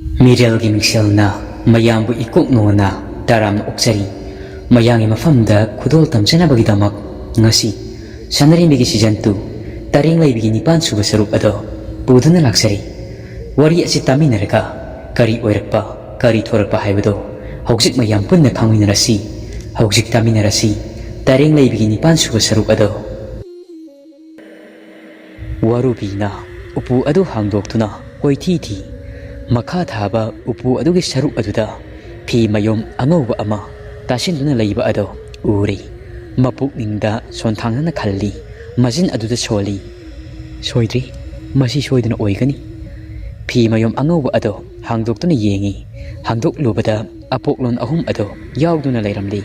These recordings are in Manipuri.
ꯃꯤꯔꯦꯜꯒꯤ ꯃꯤꯡꯁꯦꯜꯅ ꯃꯌꯥꯝꯕꯨ ꯏꯀꯣꯛꯅꯣꯅ ꯇꯔꯥꯝꯅ ꯑꯣꯛꯆꯔꯤ ꯃꯌꯥꯝꯒꯤ ꯃꯐꯝꯗ ꯈꯨꯗꯣꯜ ꯇꯝꯖꯅꯕꯒꯤꯗꯃꯛ ꯉꯁꯤ ꯁꯅꯔꯩꯃꯤꯒꯤ ꯁꯤꯖꯟ 2 ꯇꯔꯦꯡ ꯂꯩꯕꯤꯒꯤ 9 ꯁꯨꯕ ꯁꯔꯨꯛ ꯑꯗꯣ ꯄꯨꯗꯨꯅ ꯂꯥꯛꯆꯔꯤ ꯋꯥꯔꯤ ꯑꯁꯤ ꯇꯥꯃꯤꯟꯅꯔꯒ ꯀꯔꯤ ꯑꯣꯏꯔꯛꯄ ꯀꯔꯤ ꯊꯣꯔꯛꯄ ꯍꯥꯏꯕꯗꯣ ꯍꯧꯖꯤꯛ ꯃꯌꯥꯝ ꯄꯨꯟꯅ ꯈꯪꯃꯤꯟꯅꯔꯁꯤ ꯍꯧꯖꯤꯛ ꯇꯥꯃꯤꯟꯅꯔꯁꯤ ꯇꯔꯦꯡ ꯂꯩꯕꯤꯒꯤ 9 ꯁꯨꯕ ꯁꯔꯨꯛ ꯑꯗꯣ ꯋꯥꯔꯨꯕꯤꯅ ꯎꯄꯨ ꯑꯗꯨ ꯍꯥꯡꯗꯣꯛꯇꯨꯅ ꯀꯣꯏꯊꯤ ꯊꯤ ꯃꯈꯥ ꯊꯥꯕ ꯎꯄꯨ ꯑꯗꯨꯒꯤ ꯁꯔꯨꯛ ꯑꯗꯨꯗ ꯐꯤ ꯃꯌꯣꯝ ꯑꯉꯧꯕ ꯑꯃ ꯇꯥꯁꯤꯟꯗꯨꯅ ꯂꯩꯕ ꯑꯗꯣ ꯎꯔꯤ ꯃꯄꯨꯛꯅꯤꯡꯗ ꯁꯣꯟꯊꯥꯡꯅꯅ ꯈꯜꯂꯤ ꯃꯆꯤꯟ ꯑꯗꯨꯗ ꯁꯣꯜꯂꯤ ꯁꯣꯏꯗ꯭ꯔꯤ ꯃꯁꯤ ꯁꯣꯏꯗꯅ ꯑꯣꯏꯒꯅꯤ ꯐꯤ ꯃꯌꯣꯝ ꯑꯉꯧꯕ ꯑꯗꯣ ꯍꯥꯡꯗꯣꯛꯇꯨꯅ ꯌꯦꯡꯉꯤ ꯍꯥꯡꯗꯣꯛꯂꯨꯕꯗ ꯑꯄꯣꯛꯂꯣꯟ 3 ꯑꯗꯣ ꯌꯥꯎꯗꯨꯅ ꯂꯩꯔꯝꯂꯤ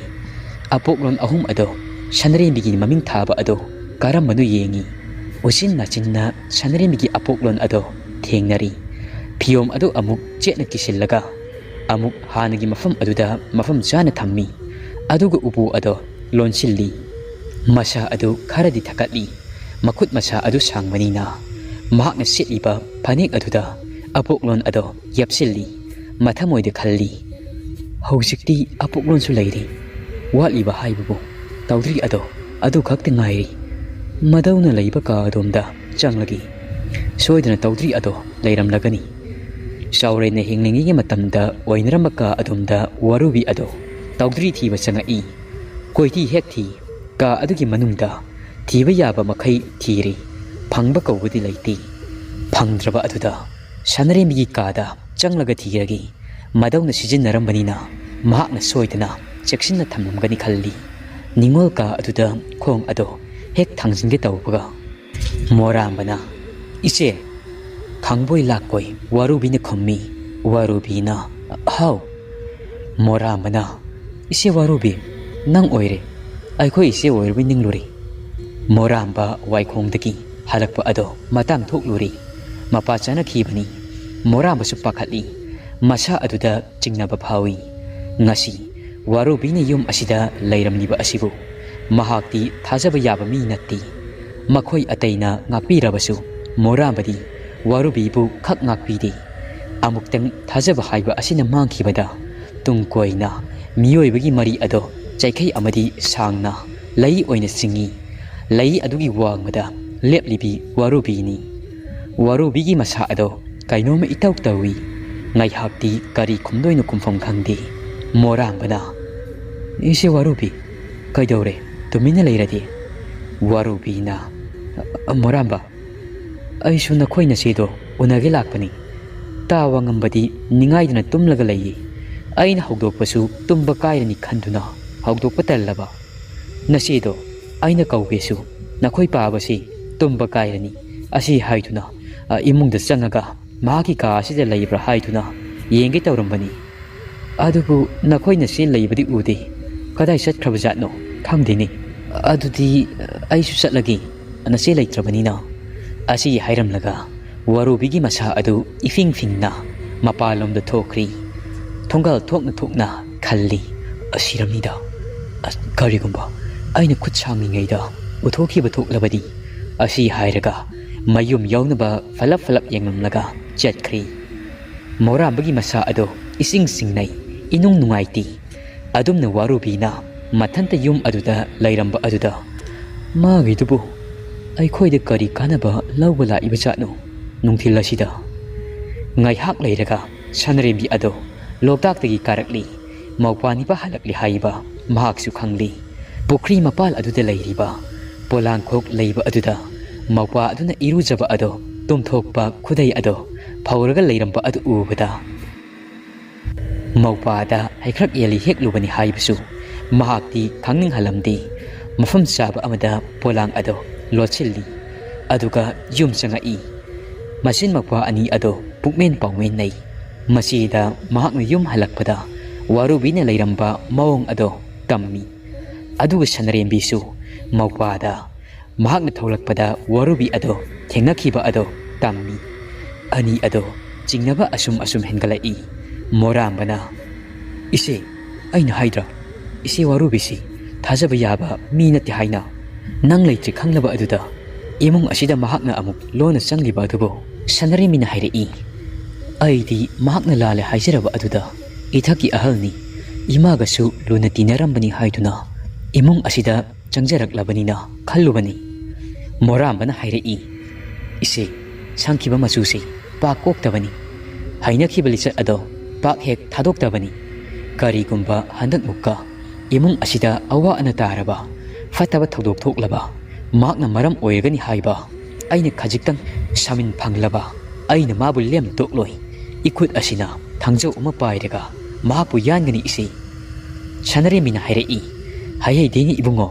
ꯑꯄꯣꯛꯂꯣꯟ 3 ꯑꯗꯣ ꯁꯅꯔꯦꯝꯕꯤꯒꯤ ꯃꯃꯤꯡ ꯊꯥꯕ ꯑꯗꯣ ꯀꯔꯝꯕꯅꯣ ꯌꯦꯡꯉꯤ ꯎꯆꯤꯟ ꯅꯥꯆꯤꯟꯅ ꯁꯅꯔꯦꯝꯕꯤꯒꯤ ꯑꯄꯣꯛꯂꯣꯟ ꯑꯗꯣ ꯊꯦꯡꯅꯔꯤ ꯐꯤꯌꯣꯝ ꯑꯗꯨ ꯑꯃꯨꯛ ꯆꯦꯠꯅ ꯀꯤꯁꯤꯜꯂꯒ ꯑꯃꯨꯛ ꯍꯥꯟꯅꯒꯤ ꯃꯐꯝ ꯑꯗꯨꯗ ꯃꯐꯝ ꯆꯥꯅ ꯊꯝꯃꯤ ꯑꯗꯨꯒ ꯎꯄꯨ ꯑꯗꯣ ꯂꯣꯟꯁꯤꯜꯂꯤ ꯃꯁꯥ ꯑꯗꯨ ꯈꯔꯗꯤ ꯊꯀꯠꯂꯤ ꯃꯈꯨꯠ ꯃꯁꯥ ꯑꯗꯨ ꯁꯥꯡꯕꯅꯤꯅ ꯃꯍꯥꯛꯅ ꯁꯦꯠꯂꯤꯕ ꯐꯅꯦꯛ ꯑꯗꯨꯗ ꯑꯄꯣꯛꯂꯣꯟ ꯑꯗꯣ ꯌꯦꯞꯁꯤꯜꯂꯤ ꯃꯊꯃꯣꯏꯗ ꯈꯜꯂꯤ ꯍꯧꯖꯤꯛꯇꯤ ꯑꯄꯣꯛꯂꯣꯟꯁꯨ ꯂꯩꯔꯤ ꯋꯥꯠꯂꯤꯕ ꯍꯥꯏꯕꯕꯨ ꯇꯧꯗ꯭ꯔꯤ ꯑꯗꯣ ꯑꯗꯨ ꯈꯛꯇ ꯉꯥꯏꯔꯤ ꯃꯗꯧꯅ ꯂꯩꯕ ꯀꯥ ꯑꯗꯣꯝꯗ ꯆꯪꯂꯒꯤ ꯁꯣꯏꯗꯅ ꯇꯧꯗ꯭ꯔꯤ ꯑꯗꯣ ꯂꯩꯔꯝꯂꯒꯅꯤ ꯆꯥꯎꯔꯦꯅ ꯍꯤꯡꯂꯤꯉꯩꯒꯤ ꯃꯇꯝꯗ ꯑꯣꯏꯅꯔꯝꯕ ꯀꯥ ꯑꯗꯣꯝꯗ ꯋꯥꯔꯨꯕꯤ ꯑꯗꯣ ꯇꯧꯗ꯭ꯔꯤ ꯊꯤꯕ ꯆꯪꯉꯛꯏ ꯀꯣꯏꯊꯤ ꯍꯦꯛ ꯊꯤ ꯀꯥ ꯑꯗꯨꯒꯤ ꯃꯅꯨꯡꯗ ꯊꯤꯕ ꯌꯥꯕ ꯃꯈꯩ ꯊꯤꯔꯤ ꯐꯪꯕ ꯀꯧꯕꯗꯤ ꯂꯩꯇꯦ ꯐꯪꯗ꯭ꯔꯕ ꯑꯗꯨꯗ ꯁꯅꯔꯦꯝꯕꯤꯒꯤ ꯀꯥꯗ ꯆꯪꯂꯒ ꯊꯤꯔꯒꯤ ꯃꯗꯧꯅ ꯁꯤꯖꯤꯟꯅꯔꯝꯕꯅꯤꯅ ꯃꯍꯥꯛꯅ ꯁꯣꯏꯗꯅ ꯆꯦꯛꯁꯤꯟꯅ ꯊꯝꯂꯝꯒꯅꯤ ꯈꯜꯂꯤ ꯅꯤꯡꯉꯣꯜ ꯀꯥ ꯑꯗꯨꯗ ꯈꯣꯡ ꯑꯗꯣ ꯍꯦꯛ ꯊꯥꯡꯖꯤꯟꯒꯦ ꯇꯧꯕꯒ ꯃꯣꯔꯥꯝꯕꯅ ꯏꯆꯦ ꯈꯪꯕꯣꯏ ꯂꯥꯛꯄꯣꯏ ꯋꯥꯔꯨꯕꯤꯅ ꯈꯨꯝꯃꯤ ꯋꯥꯔꯨꯕꯤꯅ ꯍꯥꯎ ꯃꯣꯔꯥꯝꯕꯅ ꯏꯆꯦ ꯋꯥꯔꯨꯕꯤ ꯅꯪ ꯑꯣꯏꯔꯦ ꯑꯩꯈꯣꯏ ꯏꯆꯦ ꯑꯣꯏꯔꯕꯣꯏ ꯅꯤꯡꯂꯨꯔꯤ ꯃꯣꯔꯥꯝꯕ ꯋꯥꯏꯈꯣꯡꯗꯒꯤ ꯍꯜꯂꯛꯄ ꯑꯗꯣ ꯃꯇꯥꯡ ꯊꯣꯛꯂꯨꯔꯤ ꯃꯄꯥ ꯆꯥꯅꯈꯤꯕꯅꯤ ꯃꯣꯔꯥꯝꯕꯁꯨ ꯄꯥꯈꯠꯂꯤ ꯃꯁꯥ ꯑꯗꯨꯗ ꯆꯤꯡꯅꯕ ꯐꯥꯎꯏ ꯉꯁꯤ ꯋꯥꯔꯨꯕꯤꯅ ꯌꯨꯝ ꯑꯁꯤꯗ ꯂꯩꯔꯝꯂꯤꯕ ꯑꯁꯤꯕꯨ ꯃꯍꯥꯛꯇꯤ ꯊꯥꯖꯕ ꯌꯥꯕ ꯃꯤ ꯅꯠꯇꯦ ꯃꯈꯣꯏ ꯑꯇꯩꯅ ꯉꯥꯛꯄꯤꯔꯕꯁꯨ ꯃꯣꯔꯥꯝꯕꯗꯤ ꯋꯥꯔꯨꯕꯤꯕꯨ ꯈꯛ ꯉꯥꯛꯄꯤꯗꯦ ꯑꯃꯨꯛꯇꯪ ꯊꯥꯖꯕ ꯍꯥꯏꯕ ꯑꯁꯤꯅ ꯃꯥꯡꯈꯤꯕꯗ ꯇꯨꯡ ꯀꯣꯏꯅ ꯃꯤꯑꯣꯏꯕꯒꯤ ꯃꯔꯤ ꯑꯗꯣ ꯆꯩꯈꯩ ꯑꯃꯗꯤ ꯁꯥꯡꯅ ꯂꯩ ꯑꯣꯏꯅ ꯆꯤꯡꯏ ꯂꯩ ꯑꯗꯨꯒꯤ ꯋꯥꯡꯃꯗ ꯂꯦꯞꯂꯤꯕꯤ ꯋꯥꯔꯨꯕꯤꯅꯤ ꯋꯥꯔꯨꯕꯤꯒꯤ ꯃꯁꯥ ꯑꯗꯣ ꯀꯩꯅꯣꯝꯃ ꯏꯇꯧ ꯇꯧꯏ ꯉꯥꯏꯍꯥꯛꯇꯤ ꯀꯔꯤ ꯈꯨꯝꯗꯣꯏꯅꯣ ꯈꯨꯝꯐꯝ ꯈꯪꯗꯦ ꯃꯣꯔꯥꯝꯕꯅ ꯏꯆꯦ ꯋꯥꯔꯨꯕꯤ ꯀꯩꯗꯧꯔꯦ ꯇꯨꯃꯤꯟꯅ ꯂꯩꯔꯗꯤ ꯋꯥꯔꯨꯕꯤꯅ ꯃꯣꯔꯥꯝꯕ ꯑꯩꯁꯨ ꯅꯈꯣꯏ ꯅꯆꯦꯗꯣ ꯎꯅꯒꯦ ꯂꯥꯛꯄꯅꯤ ꯇꯥꯕ ꯉꯝꯕꯗꯤ ꯅꯤꯡꯉꯥꯏꯗꯅ ꯇꯨꯝꯂꯒ ꯂꯩꯌꯦ ꯑꯩꯅ ꯍꯧꯗꯣꯛꯄꯁꯨ ꯇꯨꯝꯕ ꯀꯥꯏꯔꯅꯤ ꯈꯟꯗꯨꯅ ꯍꯧꯗꯣꯛꯄ ꯇꯜꯂꯕ ꯅꯆꯦꯗꯣ ꯑꯩꯅ ꯀꯧꯒꯦꯁꯨ ꯅꯈꯣꯏ ꯄꯥꯕꯁꯤ ꯇꯨꯝꯕ ꯀꯥꯏꯔꯅꯤ ꯑꯁꯤ ꯍꯥꯏꯗꯨꯅ ꯏꯃꯨꯡꯗ ꯆꯪꯉꯒ ꯃꯍꯥꯛꯀꯤ ꯀꯥ ꯑꯁꯤꯗ ꯂꯩꯕ꯭ꯔꯥ ꯍꯥꯏꯗꯨꯅ ꯌꯦꯡꯒꯦ ꯇꯧꯔꯝꯕꯅꯤ ꯑꯗꯨꯕꯨ ꯅꯈꯣꯏ ꯅꯆꯦ ꯂꯩꯕꯗꯤ ꯎꯗꯦ ꯀꯗꯥꯏ ꯆꯠꯈ꯭ꯔꯕꯖꯥꯠꯅꯣ ꯈꯪꯗꯦꯅꯦ ꯑꯗꯨꯗꯤ ꯑꯩꯁꯨ ꯆꯠꯂꯒꯦ ꯅꯆꯦ ꯂꯩꯇ꯭ꯔꯕꯅꯤꯅ ꯑꯁꯤ ꯍꯥꯏꯔꯝꯂꯒ ꯋꯥꯔꯨꯕꯤꯒꯤ ꯃꯁꯥ ꯑꯗꯨ ꯏꯐꯤꯡ ꯐꯤꯡꯅ ꯃꯄꯥꯟꯂꯣꯝꯗ ꯊꯣꯛꯈ꯭ꯔꯤ ꯊꯣꯡꯒꯥꯜ ꯊꯣꯛꯅ ꯊꯣꯛꯅ ꯈꯜꯂꯤ ꯑꯁꯤꯔꯝꯅꯤꯗ ꯀꯔꯤꯒꯨꯝꯕ ꯑꯩꯅ ꯈꯨꯠ ꯁꯥꯡꯂꯤꯉꯩꯗ ꯎꯊꯣꯛꯈꯤꯕ ꯊꯣꯛꯂꯕꯗꯤ ꯑꯁꯤ ꯍꯥꯏꯔꯒ ꯃꯌꯨꯝ ꯌꯧꯅꯕ ꯐꯂꯞ ꯐꯂꯞ ꯌꯦꯡꯂꯝꯂꯒ ꯆꯠꯈ꯭ꯔꯤ ꯃꯣꯔꯥꯝꯕꯒꯤ ꯃꯁꯥ ꯑꯗꯣ ꯏꯁꯤꯡ ꯁꯤꯡꯅꯩ ꯏꯅꯨꯡ ꯅꯨꯡꯉꯥꯏꯇꯦ ꯑꯗꯨꯝꯅ ꯋꯥꯔꯨꯕꯤꯅ ꯃꯊꯟꯇ ꯌꯨꯝ ꯑꯗꯨꯗ ꯂꯩꯔꯝꯕ ꯑꯗꯨꯗ ꯃꯥꯒꯤꯗꯨꯕꯨ ꯑꯩꯈꯣꯏꯗ ꯀꯔꯤ ꯀꯥꯟꯅꯕ ꯂꯧꯕ ꯂꯥꯛꯏꯕꯖꯥꯠꯅꯣ ꯅꯨꯡꯊꯤꯜ ꯑꯁꯤꯗ ꯉꯥꯏꯍꯥꯛ ꯂꯩꯔꯒ ꯁꯅꯔꯦꯝꯕꯤ ꯑꯗꯣ ꯂꯣꯛꯇꯥꯛꯇꯒꯤ ꯀꯥꯔꯛꯂꯤ ꯃꯧꯄ꯭ꯋꯥꯅꯤꯄꯥ ꯍꯜꯂꯛꯂꯤ ꯍꯥꯏꯕ ꯃꯍꯥꯛꯁꯨ ꯈꯪꯂꯤ ꯄꯨꯈ꯭ꯔꯤ ꯃꯄꯥꯜ ꯑꯗꯨꯗ ꯂꯩꯔꯤꯕ ꯄꯣꯂꯥꯡꯈꯣꯛ ꯂꯩꯕ ꯑꯗꯨꯗ ꯃꯧꯄ꯭ꯋꯥ ꯑꯗꯨꯅ ꯏꯔꯨꯖꯕ ꯑꯗꯣ ꯇꯨꯝꯊꯣꯛꯄ ꯈꯨꯗꯩ ꯑꯗꯣ ꯐꯧꯔꯒ ꯂꯩꯔꯝꯕ ꯑꯗꯨ ꯎꯕꯗ ꯃꯧꯄ꯭ꯋꯥꯗ ꯍꯩꯈ꯭ꯔꯛ ꯌꯦꯜꯂꯤ ꯍꯦꯛꯂꯨꯕꯅꯤ ꯍꯥꯏꯕꯁꯨ ꯃꯍꯥꯛꯇꯤ ꯈꯪꯅꯤꯡꯍꯜꯂꯝꯗꯦ ꯃꯐꯝ ꯆꯥꯕ ꯑꯃꯗ ꯄꯣꯂꯥꯡ ꯑꯗꯣ ꯂꯣꯠꯁꯤꯜꯂꯤ ꯑꯗꯨꯒ ꯌꯨꯝ ꯆꯪꯉꯛꯏ ꯃꯆꯤꯟ ꯃꯧꯄ꯭ꯋꯥ ꯑꯅꯤ ꯑꯗꯣ ꯄꯨꯛꯃꯦꯟ ꯄꯥꯎꯃꯦꯟꯅꯩ ꯃꯁꯤꯗ ꯃꯍꯥꯛꯅ ꯌꯨꯝ ꯍꯜꯂꯛꯄꯗ ꯋꯥꯔꯨꯕꯤꯅ ꯂꯩꯔꯝꯕ ꯃꯑꯣꯡ ꯑꯗꯣ ꯇꯝꯃꯤ ꯑꯗꯨꯒ ꯁꯅꯔꯦꯝꯕꯤꯁꯨ ꯃꯧꯄ꯭ꯋꯥꯗ ꯃꯍꯥꯛꯅ ꯊꯣꯛꯂꯛꯄꯗ ꯋꯥꯔꯨꯕꯤ ꯑꯗꯣ ꯊꯦꯡꯅꯈꯤꯕ ꯑꯗꯣ ꯇꯝꯃꯤ ꯑꯅꯤ ꯑꯗꯣ ꯆꯤꯡꯅꯕ ꯑꯁꯨꯝ ꯍꯦꯟꯒꯠꯂꯛꯏ ꯃꯣꯔꯥꯝꯕꯅ ꯏꯆꯦ ꯑꯩꯅ ꯍꯥꯏꯗ꯭ꯔꯥ ꯏꯆꯦ ꯋꯥꯔꯨꯕꯤꯁꯤ ꯊꯥꯖꯕ ꯌꯥꯕ ꯃꯤ ꯅꯠꯇꯦ ꯍꯥꯏꯅ ꯅꯪ ꯂꯩꯇ꯭ꯔꯤ ꯈꯪꯂꯕ ꯑꯗꯨꯗ ꯏꯃꯨꯡ ꯑꯁꯤꯗ ꯃꯍꯥꯛꯅ ꯑꯃꯨꯛ ꯂꯣꯟꯅ ꯆꯪꯂꯤꯕ ꯑꯗꯨꯕꯨ ꯁꯅꯔꯦꯝꯕꯤꯅ ꯍꯥꯏꯔꯛꯏ ꯑꯩꯗꯤ ꯃꯍꯥꯛꯅ ꯂꯥꯜꯂꯦ ꯍꯥꯏꯖꯔꯕ ꯑꯗꯨꯗ ꯏꯊꯛꯀꯤ ꯑꯍꯜꯅꯤ ꯏꯃꯥꯒꯁꯨ ꯂꯨꯅ ꯇꯤꯟꯅꯔꯝꯕꯅꯤ ꯍꯥꯏꯗꯨꯅ ꯏꯃꯨꯡ ꯑꯁꯤꯗ ꯆꯪꯖꯔꯛꯂꯕꯅꯤꯅ ꯈꯜꯂꯨꯕꯅꯤ꯫ ꯃꯣꯔꯥꯝꯕꯅ ꯍꯥꯏꯔꯛꯏ, ꯏꯆꯦ, ꯁꯪꯈꯤꯕ ꯃꯆꯨꯁꯤ ꯄꯥꯛ ꯀꯣꯛꯇꯕꯅꯤ, ꯍꯩꯅꯈꯤꯕ ꯂꯤꯆꯠ ꯑꯗꯣ ꯄꯥꯛ ꯍꯦꯛ ꯊꯥꯗꯣꯛꯇꯕꯅꯤ꯫ ꯀꯔꯤꯒꯨꯝꯕ ꯍꯟꯗꯛꯃꯨꯛꯀ ꯏꯃꯨꯡ ꯑꯁꯤꯗ ꯑꯋꯥ ꯑꯅ ꯇꯥꯔꯕ, ꯐꯠꯇꯕ ꯊꯧꯗꯣꯛ ꯊꯣꯛꯂꯕ, ꯃꯍꯥꯛꯅ ꯃꯔꯝ ꯑꯣꯏꯔꯒꯅꯤ ꯍꯥꯏꯕ ꯑꯩꯅ ꯈꯖꯤꯛꯇꯪ ꯁꯥꯃꯤꯟ ꯐꯪꯂꯕ ꯑꯩꯅ ꯃꯥꯕꯨ ꯂꯦꯝ ꯇꯣꯛꯂꯣꯏ꯫ ꯏꯈꯨꯠ ꯑꯁꯤꯅ ꯊꯥꯡꯖꯧ ꯑꯃ ꯄꯥꯏꯔꯒ ꯃꯍꯥꯛꯄꯨ ꯌꯥꯟꯒꯅꯤ ꯏꯆꯦ꯫ ꯁꯅꯔꯦꯝꯕꯤꯅ ꯍꯥꯏꯔꯛꯏ, ꯍꯩꯍꯩꯗꯦꯅꯤ ꯏꯕꯨꯡꯉꯣ,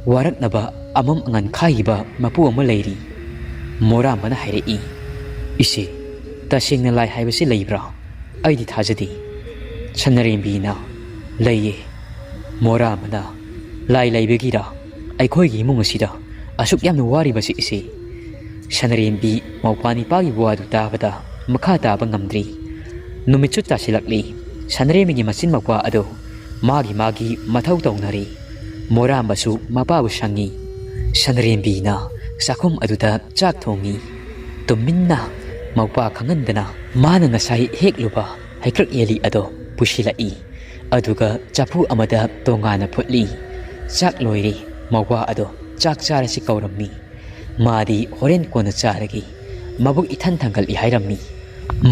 ꯋꯥꯔꯛꯅꯕ ꯑꯃꯝ ꯑꯉꯥꯟ ꯈꯥꯏꯈꯤꯕ ꯃꯄꯨ ꯑꯃ ꯂꯩꯔꯤ꯫ ꯃꯣꯔꯥꯝꯕꯅ ꯍꯥꯏꯔꯛꯏ, ꯏꯆꯦ, ꯇꯁꯦꯡꯅ ꯂꯥꯏ ꯍꯥꯏꯕꯁꯤ ꯂꯩꯕ꯭ꯔꯥ? ꯑꯩꯗꯤ ꯊꯥꯖꯗꯦ꯫ ꯁꯅꯔꯦꯝꯕꯤꯅ, ꯂꯩꯌꯦ꯫ ꯃꯣꯔꯥꯝꯕꯅ, ꯂꯥꯏ ꯂꯩꯕꯒꯤꯔ ꯑꯩꯈꯣꯏꯒꯤ ꯏꯃꯨꯡ ꯑꯁꯤꯗ ꯑꯁꯨꯛ ꯌꯥꯝꯅ ꯋꯥꯔꯤꯕꯁꯤ ꯏꯆꯦ? ꯁꯅꯔꯦꯝꯕꯤ ꯃꯧꯄꯥꯅꯤꯄꯥꯒꯤ ꯋꯥꯗꯨ ꯇꯥꯕꯗ ꯃꯈꯥ ꯇꯥꯕ ꯉꯝꯗ꯭ꯔꯤ꯫ ꯅꯨꯃꯤꯠꯁꯨ ꯇꯥꯁꯤꯜꯂꯛꯂꯤ꯫ ꯁꯅꯔꯦꯝꯕꯤꯒꯤ ꯃꯆꯤꯟ ꯃꯧꯄꯥ ꯑꯗꯨ ꯃꯥꯒꯤ ꯃꯊꯧ ꯇꯧꯅꯔꯤ꯫ ꯃꯣꯔꯥꯝꯕꯁꯨ ꯃꯄꯥꯕꯨ ꯁꯪꯉꯤ꯫ ꯁꯅꯔꯦꯝꯕꯤꯅ ꯆꯥꯛꯈꯨꯝ ꯑꯗꯨꯗ ꯆꯥꯛ ꯊꯣꯡꯉꯤ꯫ ꯇꯨꯃꯤꯟꯅ ꯃꯧꯄꯥ ꯈꯪꯍꯟꯗꯅ ꯃꯥꯅ ꯉꯁꯥꯏ ꯍꯦꯛꯂꯨꯕ ꯍꯩꯀ꯭ꯔꯛ ꯌꯦꯜꯂꯤ ꯑꯗꯣ ꯄꯨꯁꯤꯜꯂꯛꯏ, ꯑꯗꯨꯒ ꯆꯐꯨ ꯑꯃꯗ ꯇꯣꯉꯥꯟꯅ ꯐꯨꯠꯂꯤ꯫ ꯆꯥꯛ ꯂꯣꯏꯔꯦ꯫ ꯃꯧꯄꯥ ꯑꯗꯣ ꯆꯥꯛ ꯆꯥꯔꯁꯤ ꯀꯧꯔꯝꯃꯤ꯫ ꯃꯥꯗꯤ ꯍꯣꯔꯦꯟ ꯀꯣꯟꯅ ꯆꯥꯔꯒꯦ, ꯃꯕꯨꯛ ꯏꯊꯟ ꯊꯟꯒꯠꯂꯤ ꯍꯥꯏꯔꯝꯃꯤ꯫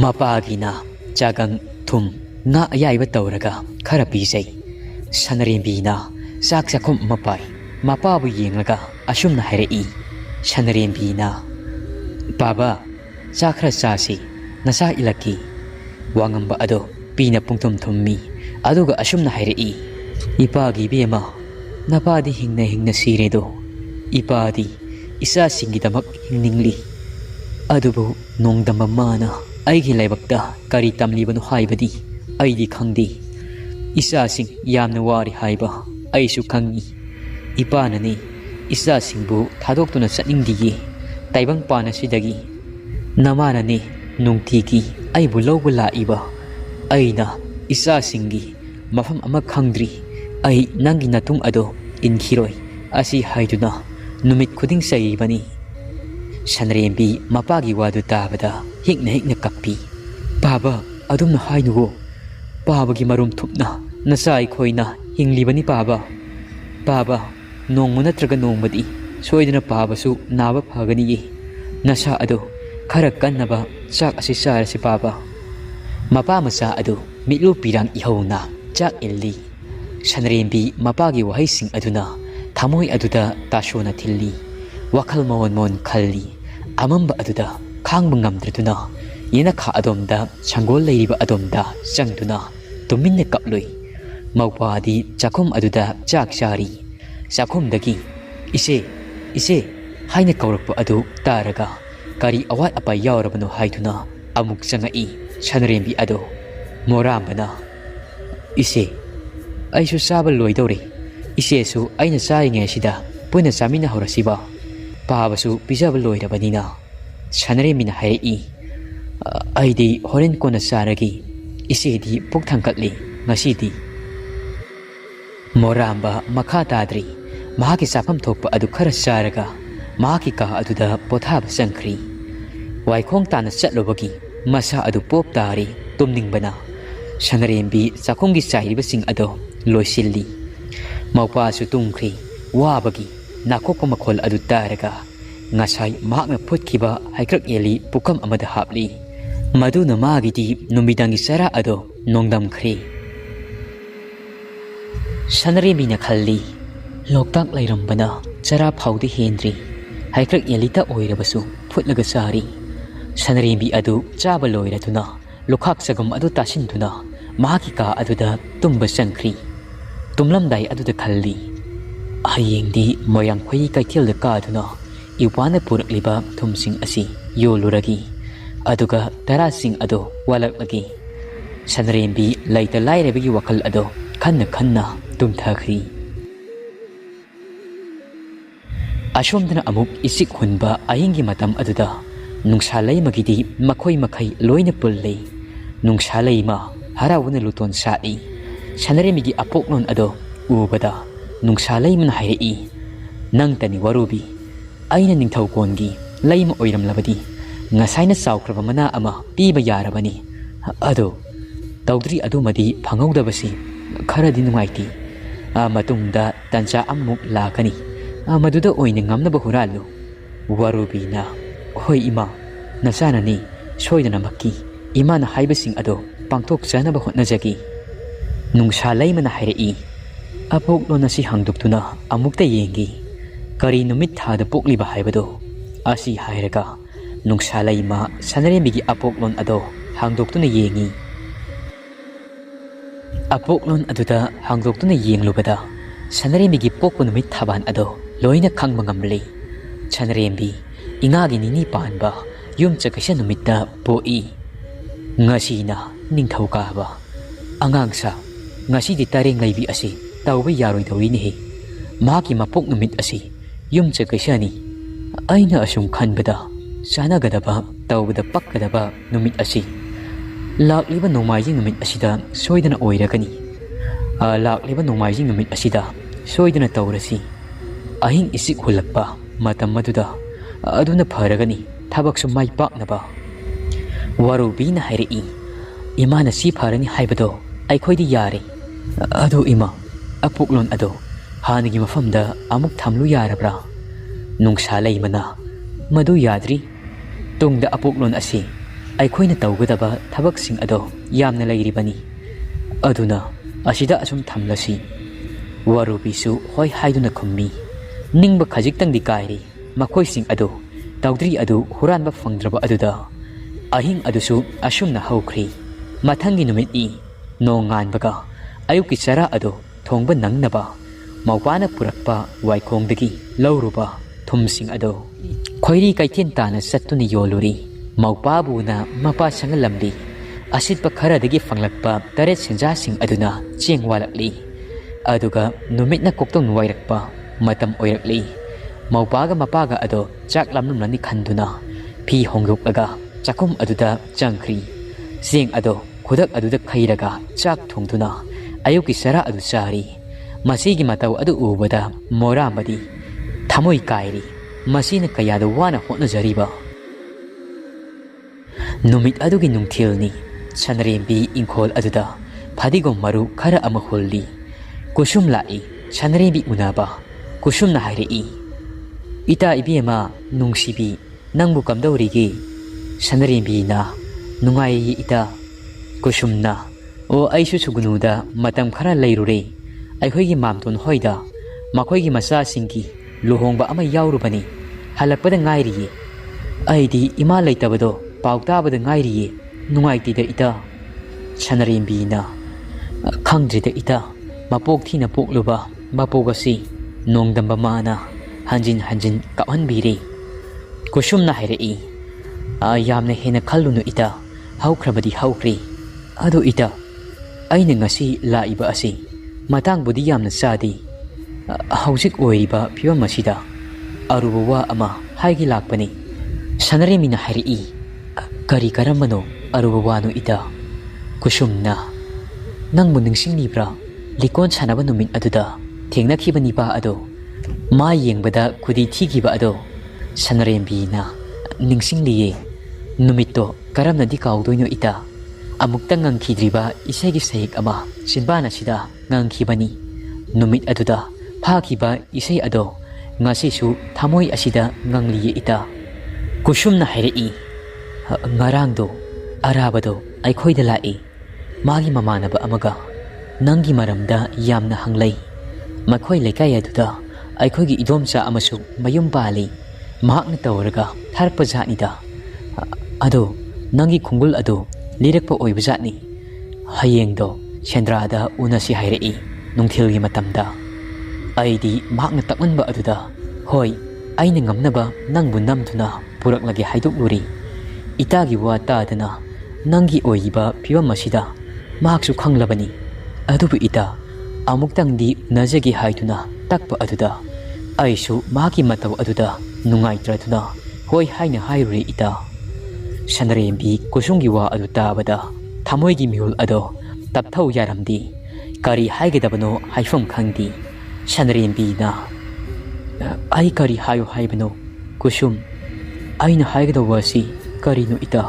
ꯃꯄꯥꯒꯤꯅ ꯆꯥꯒꯪ, ꯊꯨꯝ, ꯉꯥ ꯑꯌꯥꯏꯕ ꯇꯧꯔꯒ ꯈꯔ ꯄꯤꯖꯩ꯫ ꯁꯅꯔꯦꯝꯕꯤꯅ ꯆꯥꯛ ꯆꯥꯛꯈꯨꯝ ꯑꯃ ꯄꯥꯏ꯫ ꯃꯄꯥꯕꯨ ꯌꯦꯡꯂꯒ ꯑꯁꯨꯝꯅ ꯍꯥꯏꯔꯛꯏ꯫ ꯁꯅꯔꯦꯝꯕꯤꯅ, ꯄꯥꯕ, ꯆꯥꯛ ꯈꯔ ꯆꯥꯁꯤ, ꯅꯆꯥ ꯏꯜꯂꯛꯀꯤ꯫ ꯋꯥꯉꯝꯕ ꯑꯗꯣ ꯄꯤꯅ ꯄꯨꯡꯊꯨꯝ ꯊꯨꯝꯃꯤ, ꯑꯗꯨꯒ ꯑꯁꯨꯝꯅ ꯍꯥꯏꯔꯛꯏ, ꯏꯄꯥꯒꯤ ꯏꯕꯦꯝꯃ, ꯅꯄꯥꯗꯤ ꯍꯤꯡꯅ ꯍꯤꯡꯅ ꯁꯤꯔꯦꯗꯣ, ꯏꯄꯥꯗꯤ ꯏꯆꯥꯁꯤꯡꯒꯤꯗꯃꯛ ꯍꯤꯡꯅꯤꯡꯂꯤ꯫ ꯑꯗꯨꯕꯨ ꯅꯣꯡꯗꯝꯕ ꯃꯥꯅ ꯑꯩꯒꯤ ꯂꯥꯏꯕꯛꯇ ꯀꯔꯤ ꯇꯝꯂꯤꯕꯅꯣ ꯍꯥꯏꯕꯗꯤ ꯑꯩꯗꯤ ꯈꯪꯗꯦ꯫ ꯏꯆꯥꯁꯤꯡ ꯌꯥꯝꯅ ꯋꯥꯔꯤ ꯍꯥꯏꯕ ꯑꯩꯁꯨ ꯈꯪꯏ꯫ ꯏꯄꯥꯅꯅꯦ ꯏꯆꯥꯁꯤꯡꯕꯨ ꯊꯥꯗꯣꯛꯇꯨꯅ ꯆꯠꯅꯤꯡꯗꯤꯌꯦ ꯇꯥꯏꯕꯪꯄꯥꯟ ꯑꯁꯤꯗꯒꯤ꯫ ꯅꯃꯥꯅꯅꯦ ꯅꯨꯡꯇꯤꯒꯤ ꯑꯩꯕꯨ ꯂꯧꯕ ꯂꯥꯛꯏꯕ꯫ ꯑꯩꯅ ꯏꯆꯥꯁꯤꯡꯒꯤ ꯃꯐꯝ ꯑꯃ ꯈꯪꯗ꯭ꯔꯤ, ꯑꯩ ꯅꯪꯒꯤ ꯅꯇꯨꯡ ꯑꯗꯣ ꯏꯟꯈꯤꯔꯣꯏ ꯑꯁꯤ ꯍꯥꯏꯗꯨꯅ ꯅꯨꯃꯤꯠ ꯈꯨꯗꯤꯡ ꯆꯩꯔꯤꯕꯅꯤ꯫ ꯁꯅꯔꯦꯝꯕꯤ ꯃꯄꯥꯒꯤ ꯋꯥꯗꯨ ꯇꯥꯕꯗ ꯍꯤꯛꯅ ꯀꯞꯄꯤ꯫ ꯄꯥꯕ, ꯑꯗꯨꯝꯅ ꯍꯥꯏꯅꯨꯋꯣ꯫ ꯄꯥꯕꯒꯤ ꯃꯔꯨꯝ ꯊꯨꯞꯅ ꯅꯆꯥ ꯑꯩꯈꯣꯏꯅ ꯍꯤꯡꯂꯤꯕꯅꯤ ꯄꯥꯕ꯫ ꯄꯥꯕ, ꯅꯣꯡꯃ ꯅꯠꯇ꯭ꯔꯒ ꯅꯣꯡꯃꯗꯤ ꯁꯣꯏꯗꯅ ꯄꯥꯕꯁꯨ ꯅꯥꯕ ꯐꯒꯅꯤꯌꯦ꯫ ꯅꯁꯥ ꯑꯗꯨ ꯈꯔ ꯀꯟꯅꯕ ꯆꯥꯛ ꯑꯁꯤ ꯆꯥꯔꯁꯤ ꯄꯥꯕ꯫ ꯃꯄꯥ ꯃꯆꯥ ꯑꯗꯨ ꯃꯤꯠꯂꯨ ꯄꯤꯔꯥꯡ ꯏꯍꯧꯅ ꯆꯥꯛ ꯏꯜꯂꯤ꯫ ꯁꯅꯔꯦꯝꯕꯤ ꯃꯄꯥꯒꯤ ꯋꯥꯍꯩꯁꯤꯡ ꯑꯗꯨꯅ ꯊꯃꯣꯏ ꯑꯗꯨꯗ ꯇꯥꯁꯣꯟꯅ ꯊꯤꯜꯂꯤ꯫ ꯋꯥꯈꯜ ꯃꯋꯣꯟ ꯈꯜꯂꯤ꯫ ꯑꯃꯝꯕ ꯑꯗꯨꯗ ꯈꯥꯡꯕ ꯉꯝꯗ꯭ꯔꯗꯨꯅ ꯌꯦꯅꯈꯥ ꯑꯗꯣꯝꯗ ꯁꯪꯒꯣꯜ ꯂꯩꯔꯤꯕ ꯑꯗꯣꯝꯗ ꯆꯪꯗꯨꯅ ꯇꯨꯃꯤꯟꯅ ꯀꯞꯂꯨꯏ꯫ ꯃꯧꯄꯥꯗꯤ ꯆꯥꯛꯈꯨꯝ ꯑꯗꯨꯗ ꯆꯥꯛ ꯆꯥꯔꯤ꯫ ꯆꯥꯛꯈꯨꯝꯗꯒꯤ ꯏꯆꯦ, ꯏꯆꯦ ꯍꯥꯏꯅ ꯀꯧꯔꯛꯄ ꯑꯗꯨ ꯇꯥꯔꯒ ꯀꯔꯤ ꯑꯋꯥꯠ ꯑꯄꯥ ꯌꯥꯎꯔꯕꯅꯣ ꯍꯥꯏꯗꯨꯅ ꯑꯃꯨꯛ ꯆꯪꯉꯛꯏ ꯁꯅꯔꯦꯝꯕꯤ ꯑꯗꯣ꯫ ꯃꯣꯔꯥꯝꯕꯅ, ꯏꯆꯦ, ꯑꯩꯁꯨ ꯆꯥꯕ ꯂꯣꯏꯗꯧꯔꯦ꯫ ꯏꯆꯦꯁꯨ ꯑꯩꯅ ꯆꯥꯔꯤꯉꯩꯁꯤꯗ ꯄꯨꯟꯅ ꯆꯥꯃꯤꯟꯅꯍꯧꯔꯁꯤꯕ꯫ ꯄꯥꯕꯁꯨ ꯄꯤꯖꯕ ꯂꯣꯏꯔꯕꯅꯤꯅ꯫ ꯁꯅꯔꯦꯝꯕꯤꯅ ꯍꯥꯏꯔꯛꯏ, ꯑꯩꯗꯤ ꯍꯣꯔꯦꯟ ꯀꯣꯟꯅ ꯆꯥꯔꯒꯦ, ꯏꯆꯦꯗꯤ ꯄꯨꯛ ꯊꯟꯒꯠꯂꯤ ꯉꯁꯤꯗꯤ꯫ ꯃꯣꯔꯥꯝꯕ ꯃꯈꯥ ꯇꯥꯗ꯭ꯔꯤ꯫ ꯃꯍꯥꯛꯀꯤ ꯆꯥꯐꯝ ꯊꯣꯛꯄ ꯑꯗꯨ ꯈꯔ ꯆꯥꯔꯒ ꯃꯍꯥꯛꯀꯤ ꯀꯥ ꯑꯗꯨꯗ ꯄꯣꯊꯥꯕ ꯆꯪꯈ꯭ꯔꯤ꯫ ꯋꯥꯏꯈꯣꯡ ꯇꯥꯅ ꯆꯠꯂꯨꯕꯒꯤ ꯃꯁꯥ ꯑꯗꯨ ꯄꯣꯞ ꯇꯥꯔꯤ ꯇꯨꯝꯅꯤꯡꯕꯅ꯫ ꯁꯅꯔꯦꯝꯕꯤ ꯆꯥꯛꯈꯨꯝꯒꯤ ꯆꯥꯏꯔꯤꯕꯁꯤꯡ ꯑꯗꯣ ꯂꯣꯏꯁꯤꯜꯂꯤ꯫ ꯃꯧꯄꯥꯁꯨ ꯇꯨꯝꯈ꯭ꯔꯤ꯫ ꯋꯥꯕꯒꯤ ꯅꯥꯈꯣꯛꯄ ꯃꯈꯣꯜ ꯑꯗꯨ ꯇꯥꯔꯒ ꯉꯁꯥꯏ ꯃꯍꯥꯛꯅ ꯐꯨꯠꯈꯤꯕ ꯍꯩꯀ꯭ꯔꯛ ꯌꯦꯜꯂꯤ ꯄꯨꯈꯝ ꯑꯃꯗ ꯍꯥꯞꯂꯤ꯫ ꯃꯗꯨꯅ ꯃꯥꯒꯤꯗꯤ ꯅꯨꯃꯤꯗꯥꯡꯒꯤ ꯆꯔꯥ ꯑꯗꯣ ꯅꯣꯡꯗꯝꯈ꯭ꯔꯦ꯫ ꯁꯅꯔꯦꯝꯕꯤꯅ ꯈꯜꯂꯤ, ꯂꯣꯛꯇꯥꯛ ꯂꯩꯔꯝꯕꯅ ꯆꯔꯥ ꯐꯥꯎꯗꯤ ꯍꯦꯟꯗ꯭ꯔꯤ, ꯍꯩꯀ꯭ꯔꯛ ꯌꯦꯜꯂꯤꯇ ꯑꯣꯏꯔꯕꯁꯨ ꯐꯨꯠꯂꯒ ꯆꯥꯔꯤ꯫ ꯁꯅꯔꯦꯝꯕꯤ ꯑꯗꯨ ꯆꯥꯕ ꯂꯣꯏꯔꯗꯨꯅ ꯂꯨꯈꯥꯛ ꯆꯒꯝ ꯑꯗꯨ ꯇꯥꯁꯤꯟꯗꯨꯅ ꯃꯍꯥꯛꯀꯤ ꯀꯥ ꯑꯗꯨꯗ ꯇꯨꯝꯕ ꯆꯪꯈ꯭ꯔꯤ꯫ ꯇꯨꯝꯂꯝꯗꯥꯏ ꯑꯗꯨꯗ ꯈꯜꯂꯤ, ꯍꯌꯦꯡꯗꯤ ꯃꯣꯏꯔꯥꯡꯈꯣꯏ ꯀꯩꯊꯦꯜꯗ ꯀꯥꯗꯨꯅ ꯏꯎꯄꯥꯅ ꯄꯨꯔꯛꯂꯤꯕ ꯊꯨꯝꯁꯤꯡ ꯑꯁꯤ ꯌꯣꯜꯂꯨꯔꯒꯤ, ꯑꯗꯨꯒ ꯇꯔꯥꯁꯤꯡ ꯑꯗꯣ ꯋꯥꯜꯂꯛꯂꯒꯦ꯫ ꯁꯅꯔꯦꯝꯕꯤ ꯂꯩꯇ ꯂꯥꯏꯔꯕꯒꯤ ꯋꯥꯈꯜ ꯑꯗꯣ ꯈꯟꯅ ꯇꯨꯝꯊꯈ꯭ꯔꯤ꯫ ꯑꯁꯣꯝꯗꯅ ꯑꯃꯨꯛ ꯏꯆꯤꯛ ꯍꯨꯟꯕ ꯑꯍꯤꯡꯒꯤ ꯃꯇꯝ ꯑꯗꯨꯗ ꯅꯨꯡꯁꯥ ꯂꯩꯃꯒꯤꯗꯤ ꯃꯈꯣꯏ ꯃꯈꯩ ꯂꯣꯏꯅ ꯄꯨꯜꯂꯤ꯫ ꯅꯨꯡꯁꯥ ꯂꯩꯃ ꯍꯔꯥꯎꯕꯅ ꯂꯨꯇꯣꯟ ꯁꯥꯠꯂꯤ꯫ ꯁꯅꯔꯦꯝꯕꯤꯒꯤ ꯑꯄꯣꯛꯂꯣꯟ ꯑꯗꯣ ꯎꯕꯗ ꯅꯨꯡꯁꯥ ꯂꯩꯃꯅ ꯍꯥꯏꯔꯛꯏ, ꯅꯪꯇꯅꯤ ꯋꯥꯔꯨꯕꯤ, ꯑꯩꯅ ꯅꯤꯡꯊꯧꯀꯣꯟꯒꯤ ꯂꯩꯃ ꯑꯣꯏꯔꯝꯂꯕꯗꯤ Ngasayna saukraba mana ama piba yarabani. Ado tawdri adumadi phanghaudabasi kharadi nungaiti. Matungda tancha amuk lakani. Maduda oina ngamnaba huralu. Warubina hoi ima nasanani soidana makki imana haibasing ado pangtok chanaba hotnajagi. Nungsa laimana hairei. Apoklon asi hangduktuna amukta yengi. Kari numit thada pokliba haibado. Asi hairaga nungsa laima sanarembigi apoklon ado hangduktuna yengi. Apoklon aduda hangduktuna yenglubada sanarembigi pokpo numit thaban ado loina khangba ngamli. Sanarembi ingagi nini panba yum chakasya numitta poi. Ngasina ningthauka angangsa ngasidi tareng laibi asi tawba yaroi dawinihi. Maki mapok numit asi yum chakasyani. Aina asum khanbada sanagadaba tawbada pakgadaba numit asi. Lakliba nomaijing numit asida soidana oiragani. Lakliba nomaijing numit asida soidana tawrasi. Ahing isik hulakpa matam maduda aduna pharagani thabaksu mai paknaba. Warubina hairei. Imana si pharani haibado aikhoidi yare. Ado ima apoklon ado hanagi mafamda amuk thamlu yarabra. Nungsa laimana madu yadri. Tungda apoklon asi aikhoina tawgadaba thabaksing ado yamna lairibani. Aduna asida asum thamlasi. Warubisu hoi haiduna khummi. Ningba khajiktang di kairi makhoising ado tawdri ado huranba fangdraba aduda ahing adusu asumna haukhri. Mathangi numit I nonganbaga ayuki chara ado thongba nangnaba mawpana purakpa waikongdagi lauruba thumsing ado khoiri kaithen tana sattuni yoluri. Mawpabuna mapa sangalamli asitpa kharadagi fanglakpa taret senjasing aduna chengwalakli. Aduga numitna koktong nuwairakpa matam oirakli. Mawpaga mapaga ado chak lamnumlani khanduna phi hongruklaga chakum aduda changkhri. Zeng ado khudak aduda khairaga chak thongduna ayuki sara adu chari. Masigi mataw adu ubada morambadi thamoi kairi. Masina kayada wana hotnajariba. Numit adugi nungthilni sanarembi ingkhol aduda phadigom maru khara ama holli. Kusum lai sanarembi unaba. Kusum na hairei. Ita ibiyama nungsibi nangbu kamdaurigi. Sanarembi na nungai ita. Kusum na o aisu sugunuda matam khara lairure. Aikhoigi mamton hoida makhoigi masa singki luhongba ama yaurubani. Halakpada ngairiye. Aidi ima laitabado pautabada ngairiye. Nungai tida ita. Sanarembi na khangdrida ita mapok thina pokluba mapogasi nongdamba mana hanjin hanjin kahanbiri. Kusum na hairei. Yamna hena khallunu ita haukrabadi haukri. Ado ita aina ngasi laiba asi matangbudi yamna sadi. Haujik oiriba phiwam asida aruba wa ama haigi lakpani. Sanaremina hairei. Kari karamano aruba wano ita. Kusum na nangmu ningsinglibra likon sanaba numit aduda thengnakiba nipa ado ma yengbada khudi thigiba ado. Sanarembi na ningsingliye. Numitto karamnadi kaudoino ita. Amukta ngangkhidriba isegi sahik ama sinbana sida ngangkhibani. Numit aduda phakiba isei ado ngasisu thamoi asida ngangliye ita. Kusum na hairei. Ngarangdo arabado aikhoida lai. Magi mamanaba amaga nangi maramda yamna hanglai. Makhoi lekai aduda aikhoigi idomcha amasu mayum pali. Mahakna tawraga tharpa jatnida. Ado nangi khungul ado lirakpa oiba jatni. Hayengdo sendrada unasi hairei nungthilgi matamda. Aidi mahakna takmanba aduda hoi aina ngamnaba nangbu namduna puraklagi haidokluri. Itagi wa tadana nangi oiba phiwam asida mahaksu khanglabani. Adubu ita amuktangdi najagi haiduna takpa aduda aisu mahaki mataw aduda nungaitraduna hoi haina hairure ita. Sanarembi kusumgi wa adu tabada thamoigi mihul ado tapthau yaramdi kari haigadabano haifam khangdi. Sanarembi na ai kari hayo haibano kusum aina haigadawasi Karino ita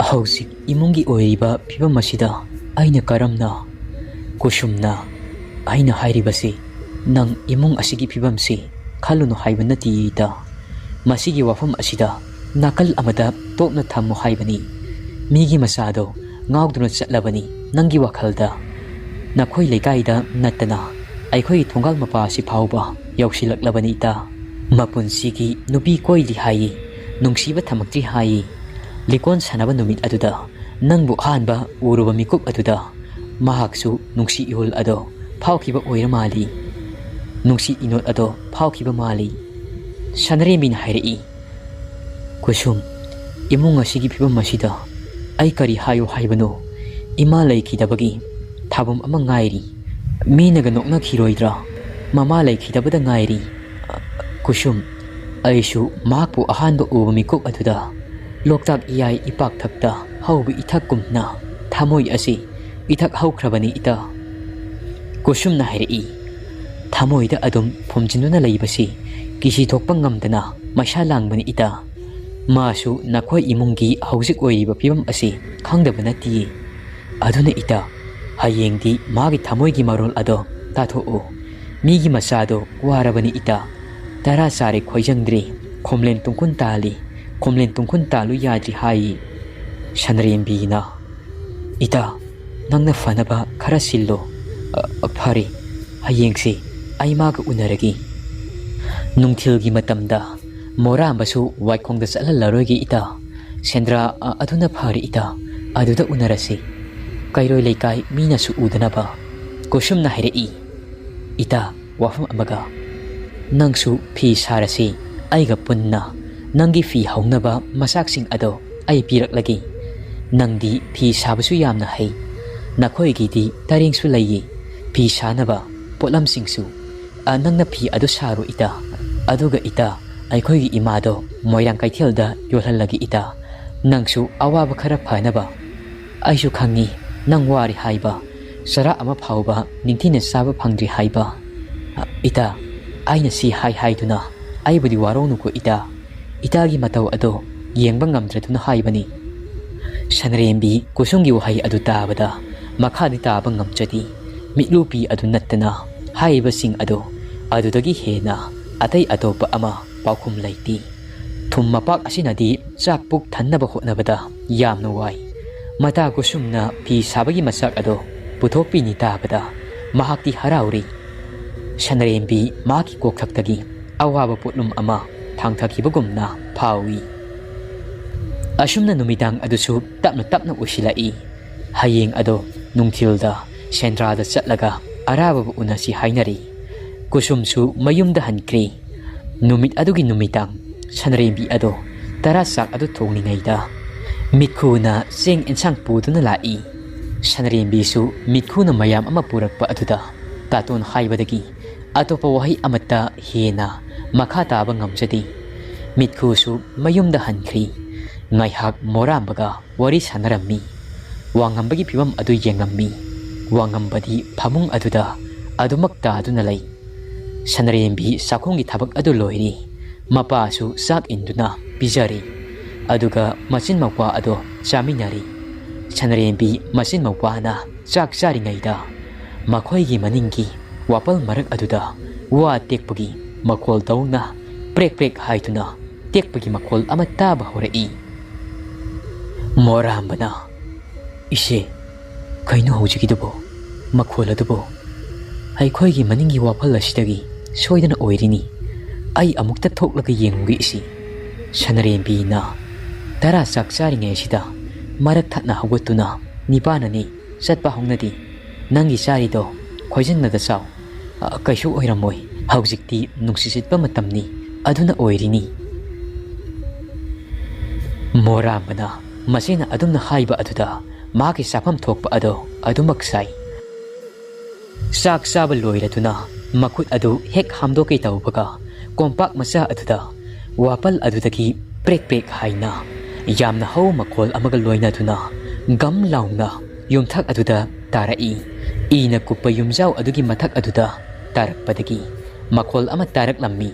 hꯧꯖꯤꯛ ꯏꯃꯨꯡꯒꯤ ꯑꯣꯏꯔꯤꯕ ꯐꯤꯕꯝ ꯑꯁꯤꯗ ꯑꯩꯅ ꯀꯔꯝꯅ ꯀꯨꯁꯨꯝꯅ ꯑꯩꯅ ꯍꯥꯏꯔꯤꯕꯁꯤ ꯅꯪ ꯏꯃꯨꯡ ꯑꯁꯤꯒꯤ ꯐꯤꯕꯝꯁꯤ ꯈꯜꯂꯨꯅꯨ ꯍꯥꯏꯕ ꯅꯠꯇꯦ ꯏꯇꯥ ꯃꯁꯤꯒꯤ ꯋꯥꯐꯝ ꯑꯁꯤꯗ ꯅꯥꯀꯜ ꯑꯃꯗ ꯇꯣꯞꯅ ꯊꯝꯃꯨ ꯍꯥꯏꯕꯅꯤ ꯃꯤꯒꯤ ꯃꯆꯥꯗꯣ ꯉꯥꯎꯗꯨꯅ ꯆꯠꯂꯕꯅꯤ ꯅꯪꯒꯤ ꯋꯥꯈꯜꯗ ꯅꯈꯣꯏ ꯂꯩꯀꯥꯏꯗ ꯅꯠꯇꯅ ꯑꯩꯈꯣꯏꯒꯤ ꯊꯣꯡꯒꯥꯜ ꯃꯄꯥ ꯑꯁꯤ ꯐꯥꯎꯕ ꯌꯧꯁꯤꯜꯂꯛꯂꯕꯅꯤ ꯏꯇꯥ ꯃꯄꯨꯟꯁꯤꯒꯤ ꯅꯨꯄꯤ ꯀꯣꯏꯂꯤ ꯍꯥꯏꯌꯦ ꯅꯨꯡꯁꯤꯕ ꯊꯝꯃꯛꯇ꯭ꯔꯤ ꯍꯥꯏꯌꯦ ꯂꯤꯀꯣꯟ ꯁꯥꯟꯅꯕ ꯅꯨꯃꯤꯠ ꯑꯗꯨꯗ ꯅꯪꯕꯨ ꯑꯍꯥꯟꯕ ꯎꯔꯨꯕ ꯃꯤꯀꯨꯞ ꯑꯗꯨꯗ ꯃꯍꯥꯛꯁꯨ ꯅꯨꯡꯁꯤ ꯏꯍꯨꯜ ꯑꯗꯣ ꯐꯥꯎꯈꯤꯕ ꯑꯣꯏꯔ ꯃꯥꯜꯂꯤ ꯅꯨꯡꯁꯤ ꯏꯅꯣꯠ ꯑꯗꯣ ꯐꯥꯎꯈꯤꯕ ꯃꯥꯜꯂꯤ ꯁꯅꯔꯦꯝꯕꯤꯅ ꯍꯥꯏꯔꯛꯏ ꯀꯨꯁꯨꯝ ꯏꯃꯨꯡ ꯑꯁꯤꯒꯤ ꯐꯤꯕꯝ ꯑꯁꯤꯗ ꯑꯩ ꯀꯔꯤ ꯍꯥꯏꯌꯨ ꯍꯥꯏꯕꯅꯣ ꯏꯃꯥ ꯂꯩꯈꯤꯗꯕꯒꯤ ꯊꯥꯕꯝ ꯑꯃ ꯉꯥꯏꯔꯤ ꯃꯤꯅꯒ ꯅꯣꯛꯅꯈꯤꯔꯣꯏꯗ꯭ꯔꯥ ꯃꯃꯥ ꯂꯩꯈꯤꯗꯕꯗ ꯉꯥꯏꯔꯤ ꯀꯨꯁꯨꯝ ꯑꯩꯁꯨ ꯃꯍꯥꯛꯄꯨ ꯑꯍꯥꯟꯕ ꯎꯕ ꯃꯤꯀꯨꯞ ꯑꯗꯨꯗ ꯂꯣꯛꯇꯥꯛ ꯏꯌꯥꯏ ꯏꯄꯥꯛꯊꯛꯇ ꯍꯧꯕ ꯏꯊꯛꯀꯨꯝꯅ ꯊꯃꯣꯏ ꯑꯁꯤ ꯏꯊꯛ ꯍꯧꯈ꯭ꯔꯕꯅꯤ ꯏꯇꯥ ꯀꯨꯁꯨꯝꯅ ꯍꯥꯏꯔꯛꯏ ꯊꯃꯣꯏꯗ ꯑꯗꯨꯝ ꯐꯨꯝꯖꯤꯟꯗꯨꯅ ꯂꯩꯕꯁꯤ ꯀꯤꯁꯤ ꯊꯣꯛꯄ ꯉꯝꯗꯅ ꯃꯩꯁꯥ ꯂꯥꯡꯕꯅꯤ ꯏꯇꯥ ꯃꯥꯁꯨ ꯅꯈꯣꯏ ꯏꯃꯨꯡꯒꯤ ꯍꯧꯖꯤꯛ ꯑꯣꯏꯔꯤꯕ ꯐꯤꯕꯝ ꯑꯁꯤ ꯈꯪꯗꯕ ꯅꯠꯇꯤꯌꯦ ꯑꯗꯨꯅ ꯏꯇꯥ ꯍꯌꯦꯡꯗꯤ ꯃꯥꯒꯤ ꯊꯃꯣꯏꯒꯤ ꯃꯔꯣꯜ ꯑꯗꯣ ꯇꯥꯊꯣꯛꯎ ꯃꯤꯒꯤ ꯃꯆꯥꯗꯣ ꯋꯥꯔꯕꯅꯤ ꯏꯇꯥ ꯇꯔꯥ ꯆꯥꯔꯦ ꯈꯣꯏꯖꯪꯗ꯭ꯔꯤ ꯈꯣꯝꯂꯦꯟ ꯇꯨꯡꯈꯨꯟ ꯇꯥꯜꯂꯤ ꯈꯣꯝꯂꯦꯟ ꯇꯨꯡꯈꯨꯟ ꯇꯥꯜꯂꯨ ꯌꯥꯗ꯭ꯔꯤ ꯍꯥꯏꯌꯦ ꯁꯅꯔꯦꯝꯕꯤꯅ ꯏꯇꯥ ꯅꯪꯅ ꯐꯅꯕ ꯈꯔ ꯁꯤꯜꯂꯣ ꯐꯔꯦ ꯍꯌꯦꯡꯁꯤ ꯑꯩ ꯃꯥꯒ ꯎꯅꯔꯒꯦ ꯅꯨꯡꯊꯤꯜꯒꯤ ꯃꯇꯝꯗ ꯃꯣꯔꯥꯝꯕꯁꯨ ꯋꯥꯏꯈꯣꯡꯗ ꯆꯠꯍꯜꯂꯔꯣꯏꯒꯦ ꯏꯇꯥ ꯁꯦꯟꯗ꯭ꯔꯥ ꯑꯗꯨꯅ ꯐꯔꯦ ꯏꯇꯥ ꯑꯗꯨꯗ ꯎꯅꯔꯁꯤ ꯀꯩꯔꯣꯏ ꯂꯩꯀꯥꯏ ꯃꯤꯅꯁꯨ ꯎꯗꯅꯕ ꯀꯨꯁꯨꯝꯅ ꯍꯥꯏꯔꯛꯏ ꯏꯇꯥ ꯋꯥꯐꯝ ꯑꯃꯒ ꯅꯪꯁꯨ ꯐꯤ ꯁꯥꯔꯁꯤ ꯑꯩꯒ ꯄꯨꯟꯅ ꯅꯪꯒꯤ ꯐꯤ ꯍꯧꯅꯕ ꯃꯆꯥꯛꯁꯤꯡ ꯑꯗꯣ ꯑꯩ ꯄꯤꯔꯛꯂꯒꯦ ꯅꯪꯗꯤ ꯐꯤ ꯁꯥꯕꯁꯨ ꯌꯥꯝꯅ ꯍꯩ ꯅꯈꯣꯏꯒꯤꯗꯤ ꯇꯔꯦꯡꯁꯨ ꯂꯩꯌꯦ ꯐꯤ ꯁꯥꯅꯕ ꯄꯣꯠꯂꯝꯁꯤꯡꯁꯨ ꯅꯪꯅ ꯐꯤ ꯑꯗꯨ ꯁꯥꯔꯣ ꯏꯇꯥ ꯑꯗꯨꯒ ꯏꯇꯥ ꯑꯩꯈꯣꯏꯒꯤ ꯏꯃꯥꯗꯣ ꯃꯣꯏꯔꯥꯡ ꯀꯩꯊꯦꯜꯗ ꯌꯣꯜꯍꯜꯂꯒꯦ ꯏꯇꯥ ꯅꯪꯁꯨ ꯑꯋꯥꯕ ꯈꯔ ꯐꯅꯕ ꯑꯩꯁꯨ ꯈꯪꯉꯤ ꯅꯪ ꯋꯥꯔꯤ ꯍꯥꯏꯕ ꯆꯔꯥ ꯑꯃ ꯐꯥꯎꯕ ꯅꯤꯡꯊꯤꯅ ꯆꯥꯕ ꯐꯪꯗ꯭ꯔꯤ ꯍꯥꯏꯕ ꯏꯇꯥ ꯑꯩꯅ ꯁꯤ ꯍꯥꯏꯗꯨꯅ ꯑꯩꯕꯨꯗꯤ ꯋꯥꯔꯧꯅꯨꯀꯣ ꯏꯇꯥ ꯏꯇꯥꯒꯤ ꯃꯇꯧ ꯑꯗꯣ ꯌꯦꯡꯕ ꯉꯝꯗ꯭ꯔꯗꯨꯅ ꯍꯥꯏꯕꯅꯤ ꯁꯅꯔꯦꯝꯕꯤ ꯀꯨꯁꯨꯝꯒꯤ ꯋꯥꯍꯩ ꯑꯗꯨ ꯇꯥꯕꯗ ꯃꯈꯥꯗꯤ ꯇꯥꯕ ꯉꯝꯖꯗꯤ ꯃꯤꯠꯂꯨꯄꯤ ꯑꯗꯨ ꯅꯠꯇꯅ ꯍꯥꯏꯔꯤꯕꯁꯤꯡ ꯑꯗꯣ ꯑꯗꯨꯗꯒꯤ ꯍꯦꯟꯅ ꯑꯇꯩ ꯑꯇꯣꯞꯄ ꯑꯃ ꯄꯥꯎꯈꯨꯝ ꯂꯩꯇꯦ ꯊꯨꯝ ꯃꯄꯥꯛ ꯑꯁꯤꯅꯗꯤ ꯆꯥꯛ ꯄꯨꯛ ꯊꯟꯅꯕ ꯍꯣꯠꯅꯕꯗ ꯌꯥꯝꯅ ꯋꯥꯏ ꯃꯇꯥ ꯀꯨꯁꯨꯝꯅ ꯐꯤ ꯁꯥꯕꯒꯤ ꯃꯆꯥꯛ ꯑꯗꯣ ꯄꯨꯊꯣꯛꯄꯤꯅꯤ ꯇꯥꯕꯗ ꯃꯍꯥꯛꯇꯤ ꯍꯔꯥꯎꯔꯤ ꯁꯅꯔꯦꯝꯕꯤ ꯃꯍꯥꯛꯀꯤ ꯀꯣꯛꯊꯛꯇꯒꯤ ꯑꯋꯥꯕ ꯄꯣꯠꯂꯨꯝ ꯑꯃ ꯊꯥꯡꯊꯈꯤꯕꯒꯨꯝꯅ ꯐꯥꯎꯏ ꯑꯁꯨꯝꯅ ꯅꯨꯃꯤꯗꯥꯡ ꯑꯗꯨꯁꯨ ꯇꯞꯅ ꯇꯞꯅ ꯎꯏꯁꯤꯜꯂꯛꯏ ꯍꯌꯦꯡ ꯑꯗꯣ ꯅꯨꯡꯊꯤꯜꯗ ꯁꯦꯟꯗ꯭ꯔꯥꯗ ꯆꯠꯂꯒ ꯑꯔꯥꯕꯕꯨ ꯎꯅꯁꯤ ꯍꯥꯏꯅꯔꯤ ꯀꯨꯁꯨꯝꯁꯨ ꯃꯌꯨꯝꯗ ꯍꯟꯈ꯭ꯔꯦ ꯅꯨꯃꯤꯠ ꯑꯗꯨꯒꯤ ꯅꯨꯃꯤꯗꯥꯡ ꯁꯅꯔꯦꯝꯕꯤ ꯑꯗꯣ ꯇꯔꯥ ꯆꯥꯛ ꯑꯗꯨ ꯊꯣꯡꯂꯤꯉꯩꯗ ꯃꯤꯠꯈꯨꯅ ꯆꯦꯡ ꯑꯦꯟꯁꯥꯡ ꯄꯨꯗꯨꯅ ꯂꯥꯛꯏ ꯁꯅꯔꯦꯝꯕꯤꯁꯨ ꯃꯤꯠꯈꯨꯅ ꯃꯌꯥꯝ ꯑꯃ ꯄꯨꯔꯛꯄ ꯑꯗꯨꯗ ꯇꯥꯇꯣꯟ ꯍꯥꯏꯕꯗꯒꯤ ꯑꯇꯣꯞꯄ ꯋꯥꯍꯩ ꯑꯃꯠꯇ ꯍꯦꯟꯅ ꯃꯈꯥ ꯇꯥꯕ ꯉꯝꯖꯗꯦ ꯃꯤꯠꯈꯨꯁꯨ ꯃꯌꯨꯝꯗ ꯍꯟꯈ꯭ꯔꯤ ꯉꯥꯏꯍꯥꯛ ꯃꯣꯔꯥꯝꯕꯒ ꯋꯥꯔꯤ ꯁꯥꯟꯅꯔꯝꯃꯤ ꯋꯥꯉꯝꯕꯒꯤ ꯐꯤꯕꯝ ꯑꯗꯨ ꯌꯦꯡꯉꯝꯃꯤ ꯋꯥꯉꯝꯕꯗꯤ ꯐꯃꯨꯡ ꯑꯗꯨꯗ ꯑꯗꯨꯃꯛ ꯇꯥꯗꯨꯅ ꯂꯩ ꯁꯅꯔꯦꯝꯕꯤ ꯆꯥꯛꯈꯨꯝꯒꯤ ꯊꯕꯛ ꯑꯗꯨ ꯂꯣꯏꯔꯤ ꯃꯄꯥꯁꯨ ꯆꯥꯛ ꯏꯟꯗꯨꯅ ꯄꯤꯖꯔꯤ ꯑꯗꯨꯒ ꯃꯆꯤꯟ ꯃꯧꯄ꯭ꯋꯥ ꯑꯗꯣ ꯆꯥꯃꯤꯟꯅꯔꯤ ꯁꯅꯔꯦꯝꯕꯤ ꯃꯆꯤꯟ ꯃꯧꯄ꯭ꯋꯥꯅ ꯆꯥꯛ ꯆꯥꯔꯤꯉꯩꯗ ꯃꯈꯣꯏꯒꯤ ꯃꯅꯤꯡꯒꯤ ꯋꯥꯄꯜ ꯃꯔꯛ ꯑꯗꯨꯗ ꯋꯥ ꯇꯦꯛꯄꯒꯤ ꯃꯈꯣꯜ ꯇꯧꯅ ꯄ꯭ꯔꯦꯛ ꯄ꯭ꯔꯦꯛ ꯍꯥꯏꯗꯨꯅ ꯇꯦꯛꯄꯒꯤ ꯃꯈꯣꯜ ꯑꯃ ꯇꯥꯕ ꯍꯧꯔꯛꯏ ꯃꯣꯔꯥꯝꯕꯅ ꯏꯆꯦ ꯀꯩꯅꯣ ꯍꯧꯖꯤꯛꯀꯤꯗꯨꯕꯣ ꯃꯈꯣꯜ ꯑꯗꯨꯕꯨ ꯑꯩꯈꯣꯏꯒꯤ ꯃꯅꯤꯡꯒꯤ ꯋꯥꯄꯜ ꯑꯁꯤꯗꯒꯤ ꯁꯣꯏꯗꯅ ꯑꯣꯏꯔꯤꯅꯤ ꯑꯩ ꯑꯃꯨꯛꯇ ꯊꯣꯛꯂꯒ ꯌꯦꯡꯉꯨꯒꯦ ꯏꯁꯤ ꯁꯅꯔꯦꯝꯕꯤꯅ ꯇꯔꯥ ꯆꯥꯛ ꯆꯥꯔꯤꯉꯩ ꯑꯁꯤꯗ ꯃꯔꯛ ꯊꯠꯅ ꯍꯧꯒꯠꯇꯨꯅ ꯅꯤꯄꯥꯅꯅꯤ ꯆꯠꯄ ꯍꯧꯅꯗꯤ ꯅꯪꯒꯤ ꯆꯥꯔꯤꯗꯣ ꯈꯣꯏꯖꯤꯟꯅꯗ ꯆꯥꯎ ꯀꯩꯁꯨ ꯑꯣꯏꯔꯝꯃꯣꯏ ꯍꯧꯖꯤꯛꯇꯤ ꯅꯨꯡꯁꯤꯠ ꯁꯤꯠꯄ ꯃꯇꯝꯅꯤ ꯑꯗꯨꯅ ꯑꯣꯏꯔꯤꯅꯤ ꯃꯣꯔꯥꯝꯕꯅ ꯃꯁꯤꯅ ꯑꯗꯨꯝꯅ ꯍꯥꯏꯕ ꯑꯗꯨꯗ ꯃꯥꯒꯤ ꯆꯥꯐꯝ ꯊꯣꯛꯄ ꯑꯗꯣ ꯑꯗꯨꯃꯛ ꯆꯥꯏ ꯆꯥꯛ ꯆꯥꯕ ꯂꯣꯏꯔꯗꯨꯅ ꯃꯈꯨꯠ ꯑꯗꯨ ꯍꯦꯛ ꯍꯥꯝꯗꯣꯛꯀꯦ ꯇꯧꯕꯒ ꯀꯣꯝꯄꯥꯛ ꯃꯆꯥ ꯑꯗꯨꯗ ꯋꯥꯄꯜ ꯑꯗꯨꯗꯒꯤ ꯄ꯭ꯔꯦꯛ ꯄ꯭ꯔꯦꯛ ꯍꯥꯏꯅ ꯌꯥꯝꯅ ꯍꯧ ꯃꯈꯣꯜ ꯑꯃꯒ ꯂꯣꯏꯅꯗꯨꯅ ꯒꯝ ꯂꯥꯎꯅ ꯌꯨꯝꯊꯛ ꯑꯗꯨꯗ ꯇꯥꯔꯛꯏ ꯏꯅ ꯀꯨꯞꯄ ꯌꯨꯝꯖꯥꯎ ꯑꯗꯨꯒꯤ ꯃꯊꯛ ꯑꯗꯨꯗ ꯇꯥꯔꯛꯄꯗꯒꯤ ꯃꯈꯣꯜ ꯑꯃ ꯇꯥꯔꯛꯂꯝꯃꯤ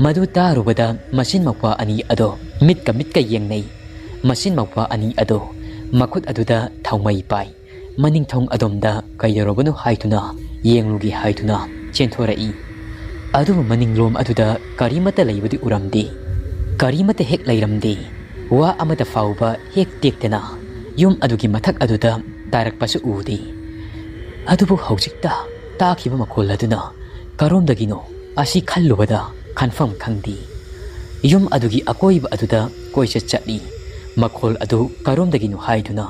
ꯃꯗꯨ ꯇꯥꯔꯨꯕꯗ ꯃꯆꯤꯟ ꯃꯧꯄ꯭ꯋꯥ ꯑꯅꯤ ꯑꯗꯣ ꯃꯤꯠꯀ ꯌꯦꯡꯅꯩ masin mawpa ani ado makhut aduda thaumai pai maning thong adomda kaidorobanu haituna yenglugi haituna chenthora adu maning lom aduda karimata leibudi uramdi karimata hek leiramdi wa amata fauba hek tektena yum adugi mathak aduda tarakpasu udi adubu haujikta takiba makol aduna karomdagino asi khallubada confirm khangdi yum adugi akoiba aduda koisa chatli makhol adu karomdagino haiduna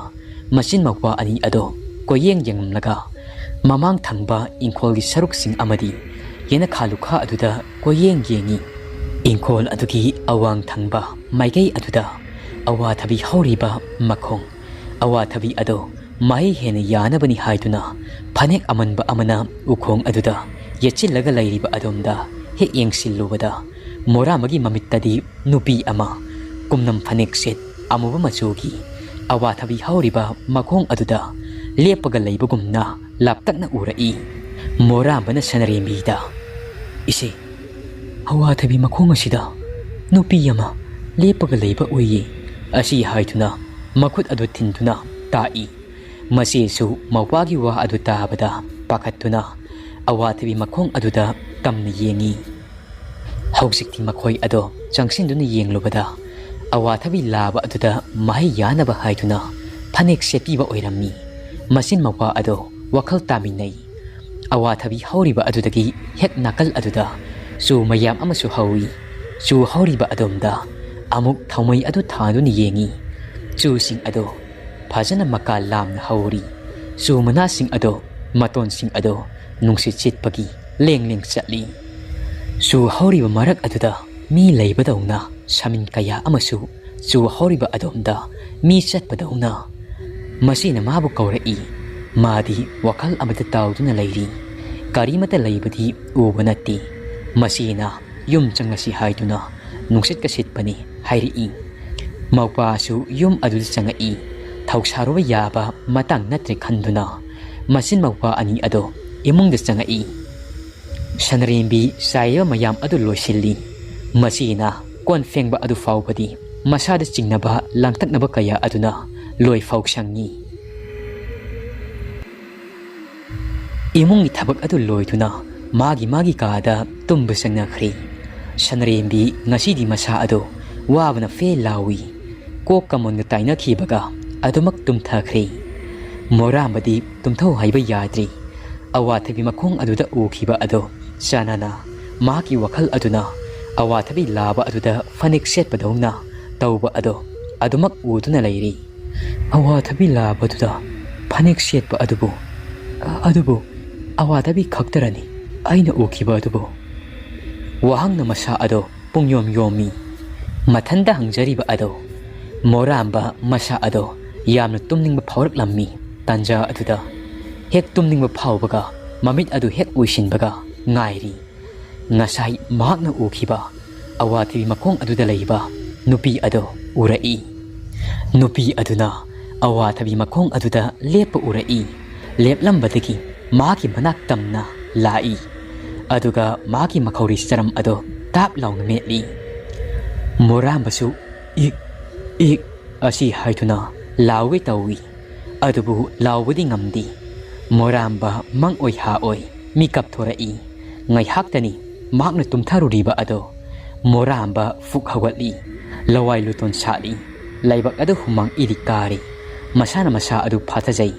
masin mawpa ani ado koyeng yengamnaga mamang thangba ingkholgi saruk sing amadi yena khalukha aduda koyeng yengi ingkhol adugi awang thangba maigai aduda awa thabi hauriba makhong awa thabi ado mai hena yanabani haiduna phanek amanba amana ukhong aduda yechillaga lairiba adomda he yengsilubada moramagi mamittadi nupi ama kumnam phanek set amuba machugi awa thabi hauriba makhong aduda lepaga leibagumna laptakna urai morambana sanaremida ise awa thabi makhong asida nupi ama lepaga leiba uyi asi haituna makhut adu thintuna tai masisu mawpagi wa adu tabada pakhattuna awa thabi makhong aduda tamna yengi hausikti makhoi ado changsinduna yenglubada awa thabi laba aduda mai yanaba haituna phanek sepiba oirammi masin mawpa ado wakhal taminai awa thabi hauriba adudagi hek nakal aduda su mayam amasu hawi su hauriba adomda amuk thaumai adu thanduni yengi chu sing ado phajana maka lamna hauri su mana sing ado maton sing ado nungsi chitpagi lengleng chatli su hauriba marak aduda mi leibadawna samin kaya amasu su hauriba adomda mi chatpadawna masina mabu kaurai madi wakhal amata tawduna leiri karimata leibadi ubanati masina yum changasi haiduna nungsit kasitpani hairi mawpa su yum adu changai thausaruba yaba matang natre khanduna masin mawpa ani ado imungda changai sanrembi saya mayam adu loisilli masina kon fengba adu faubadi masada chingnaba langtaknaba kaya aduna loi fauksangi imungi thabak adu loituna magi kada tumba sangna khri sanrembi ngasidi masa adu wabna fe lawi ko kamonga taina khibaga adumak tumtha khri morambadi tumthau haiba yadri awathabi makhong aduda ukhiba ado sanana maki wakhal aduna awathabi laba aduda phanik setpadawna tawba ado adumak uduna leiri awathabi laba aduda phanik setpa adubu awathabi khaktarani aina ukhiba adubu wahangna masa ado pungyom yomi mathanda hangjariba ado moramba masa ado yamna tumningba phaurak lammi tanja aduda hek tumningba phaubaga mamit adu hek uisinbaga ngairi ngasai mahakna ukhiba awathabi makhong aduda leiba nupi ado urai nupi aduna awathabi makhong aduda lepa urai leplambadagi maki manak tamna lai aduga maki makhauri saram ado tap launa metli morambasu ik asi haituna lawe tawi adubu lawudi ngamdi moramba mang oi ha oi mikap thorai ngai haktani makna tumtharuriba ado moramba fuk hawatli lawai luton sali laibak adu humang irikari masana masa adu phatajai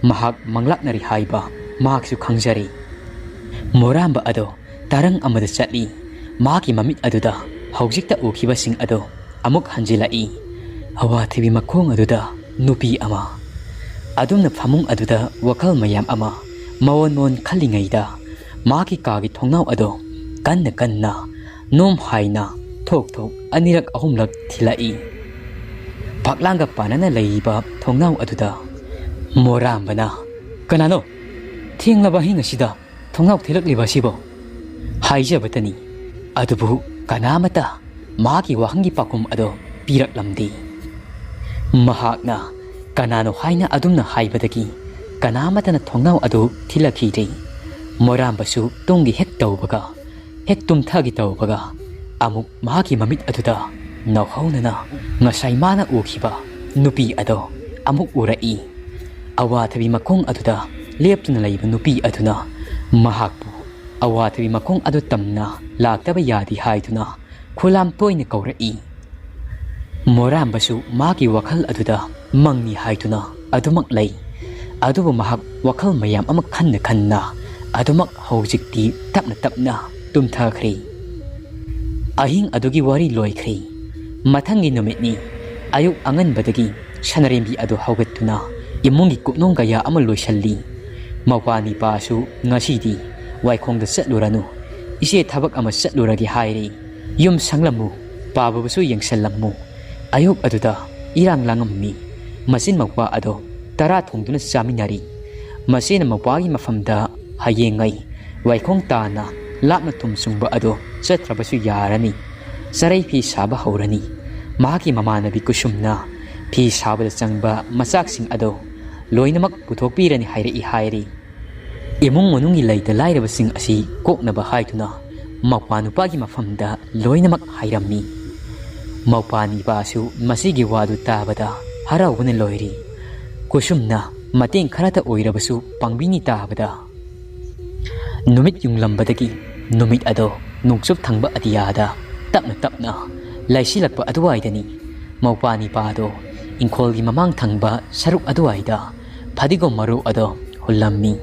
mahak manglaknari haiba mahaksu khangjari moramba ado tarang amada chatli maki mamit aduda haujikta ukhiba sing ado amuk hanjilai awathibi makhong aduda nupi ama adumna phamung aduda wakal mayam ama mawon khalingaida maki kagi thongnaw ado kanna nom haina thok anirak ahumlak thilai paklanga panana leiba thongnaw aduda morambana kanano thinglaba hinga sida thongnaw thilakliba sibo haijabatani adubu kanamata maki wahangi pakum ado pirak lamdi mahakna kanano haina adumna haibadagi kanamatana thongnaw ado thilakhi morambasu tungi hek tawbaga hek tumthagi tawbaga amuk mahaki mamit aduda ꯅꯧꯍꯧꯅꯅ ꯉꯁꯥꯏ ꯃꯥꯅ ꯎꯈꯤꯕ ꯅꯨꯄꯤ ꯑꯗꯣ ꯑꯃꯨꯛ ꯎꯔꯛꯏ꯫ ꯑꯋꯥꯊꯕꯤ ꯃꯈꯣꯡ ꯑꯗꯨꯗ ꯂꯦꯞꯇꯨꯅ ꯂꯩꯕ ꯅꯨꯄꯤ ꯑꯗꯨꯅ ꯃꯍꯥꯛꯄꯨ ꯑꯋꯥꯊꯕꯤ ꯃꯈꯣꯡ ꯑꯗꯨ ꯇꯝꯅ ꯂꯥꯛꯇꯕ ꯌꯥꯗꯦ ꯍꯥꯏꯗꯨꯅ ꯈꯨꯂꯥꯝ ꯇꯣꯏꯅ ꯀꯧꯔꯛꯏ꯫ ꯃꯣꯔꯥꯝꯕꯁꯨ ꯃꯥꯒꯤ ꯋꯥꯈꯜ ꯑꯗꯨꯗ ꯃꯪꯅꯤ ꯍꯥꯏꯗꯨꯅ ꯑꯗꯨꯃꯛ ꯂꯩ꯫ ꯑꯗꯨꯕꯨ ꯃꯍꯥꯛ ꯋꯥꯈꯜ ꯃꯌꯥꯝ ꯑꯃ ꯈꯟꯅ ꯑꯗꯨꯃꯛ ꯍꯧꯖꯤꯛꯇꯤ ꯇꯞꯅ ꯇꯞꯅ ꯇꯨꯝꯊꯈ꯭ꯔꯦ꯫ ꯑꯍꯤꯡ ꯑꯗꯨꯒꯤ ꯋꯥꯔꯤ ꯂꯣꯏꯈ꯭ꯔꯦ꯫ ꯃꯊꯪꯒꯤ ꯅꯨꯃꯤꯠꯅꯤ꯫ ꯑꯌꯨꯛ ꯑꯉꯟꯕꯗꯒꯤ ꯁꯅꯔꯦꯝꯕꯤ ꯑꯗꯨ ꯍꯧꯒꯠꯇꯨꯅ ꯏꯃꯨꯡꯒꯤ ꯀꯨꯞꯅꯣꯝ ꯀꯌꯥ ꯑꯃ ꯂꯣꯏꯁꯤꯜꯂꯤ꯫ ꯃꯧꯄꯥꯅꯤꯄꯥꯁꯨ ꯉꯁꯤꯗꯤ ꯋꯥꯏꯈꯣꯡꯗ ꯆꯠꯂꯨꯔꯅꯨ, ꯏꯆꯦ ꯊꯕꯛ ꯑꯃ ꯆꯠꯂꯨꯔꯒꯦ ꯍꯥꯏꯔꯦ꯫ ꯌꯨꯝ ꯁꯪꯂꯝꯃꯨ, ꯄꯥꯕꯕꯨꯁꯨ ꯌꯦꯡꯁꯜꯂꯝꯃꯨ꯫ ꯑꯌꯨꯛ ꯑꯗꯨꯗ ꯏꯔꯥꯡ ꯂꯥꯡꯉꯝꯃꯤ꯫ ꯃꯆꯤꯟ ꯃꯧꯄꯥ ꯑꯗꯣ ꯇꯔꯥ ꯊꯣꯡꯗꯨꯅ ꯆꯥꯃꯤꯟꯅꯔꯤ꯫ ꯃꯆꯦꯅ ꯃꯧꯄꯥꯒꯤ ꯃꯐꯝꯗ ꯍꯌꯦꯡꯉꯩ ꯋꯥꯏꯈꯣꯡ ꯇꯥꯅ ꯂꯥꯞꯅ ꯊꯨꯝ ꯁꯨꯡꯕ ꯑꯗꯣ ꯆꯠꯇ꯭ꯔꯕꯁꯨ ꯌꯥꯔꯅꯤ, ꯆꯔꯩ ꯐꯤ ꯁꯥꯕ ꯍꯧꯔꯅꯤ꯫ ꯃꯍꯥꯛꯀꯤ ꯃꯃꯥꯟꯅꯕꯤ ꯀꯨꯁꯨꯝꯅ ꯐꯤ ꯁꯥꯕꯗ ꯆꯪꯕ ꯃꯆꯥꯛꯁꯤꯡ ꯑꯗꯣ ꯂꯣꯏꯅꯃꯛ ꯄꯨꯊꯣꯛꯄꯤꯔꯅꯤ ꯍꯥꯏꯔꯛꯏ ꯍꯥꯏꯔꯤ꯫ ꯏꯃꯨꯡ ꯃꯅꯨꯡꯒꯤ ꯂꯩꯇ ꯂꯥꯏꯔꯕꯁꯤꯡ ꯑꯁꯤ ꯀꯣꯛꯅꯕ ꯍꯥꯏꯗꯨꯅ ꯃꯧꯄꯥ ꯅꯨꯄꯥꯒꯤ ꯃꯐꯝꯗ ꯂꯣꯏꯅꯃꯛ ꯍꯥꯏꯔꯝꯃꯤ꯫ ꯃꯧꯄꯥꯅꯤꯄꯥꯁꯨ ꯃꯁꯤꯒꯤ ꯋꯥꯗꯨ ꯇꯥꯕꯗ ꯍꯔꯥꯎꯕꯅ ꯂꯣꯏꯔꯤ꯫ ꯀꯨꯁꯨꯝꯅ ꯃꯇꯦꯡ ꯈꯔꯇ ꯑꯣꯏꯔꯕꯁꯨ ꯄꯥꯡꯕꯤꯅꯤ ꯇꯥꯕꯗ꯫ ꯅꯨꯃꯤꯠ ꯌꯨꯡꯂꯝꯕꯗꯒꯤ ꯅꯨꯃꯤꯠ ꯑꯗꯣ ꯅꯣꯡꯆꯨꯞ ꯊꯪꯕ ꯑꯇꯤꯌꯥꯗ ꯇꯞꯅ ꯇꯞꯅ ꯂꯩꯁꯤꯜꯂꯛꯄ ꯑꯗꯨꯋꯥꯏꯗꯅꯤ ꯃꯧꯄꯥꯅꯤꯄꯥꯗꯣ ꯏꯪꯈꯣꯜꯒꯤ ꯃꯃꯥꯡ ꯊꯪꯕ ꯁꯔꯨꯛ ꯑꯗꯨꯋꯥꯏꯗ ꯐꯗꯤꯒꯣꯝ ꯃꯔꯨ ꯑꯗꯣ ꯍꯨꯜꯂꯝꯃꯤ꯫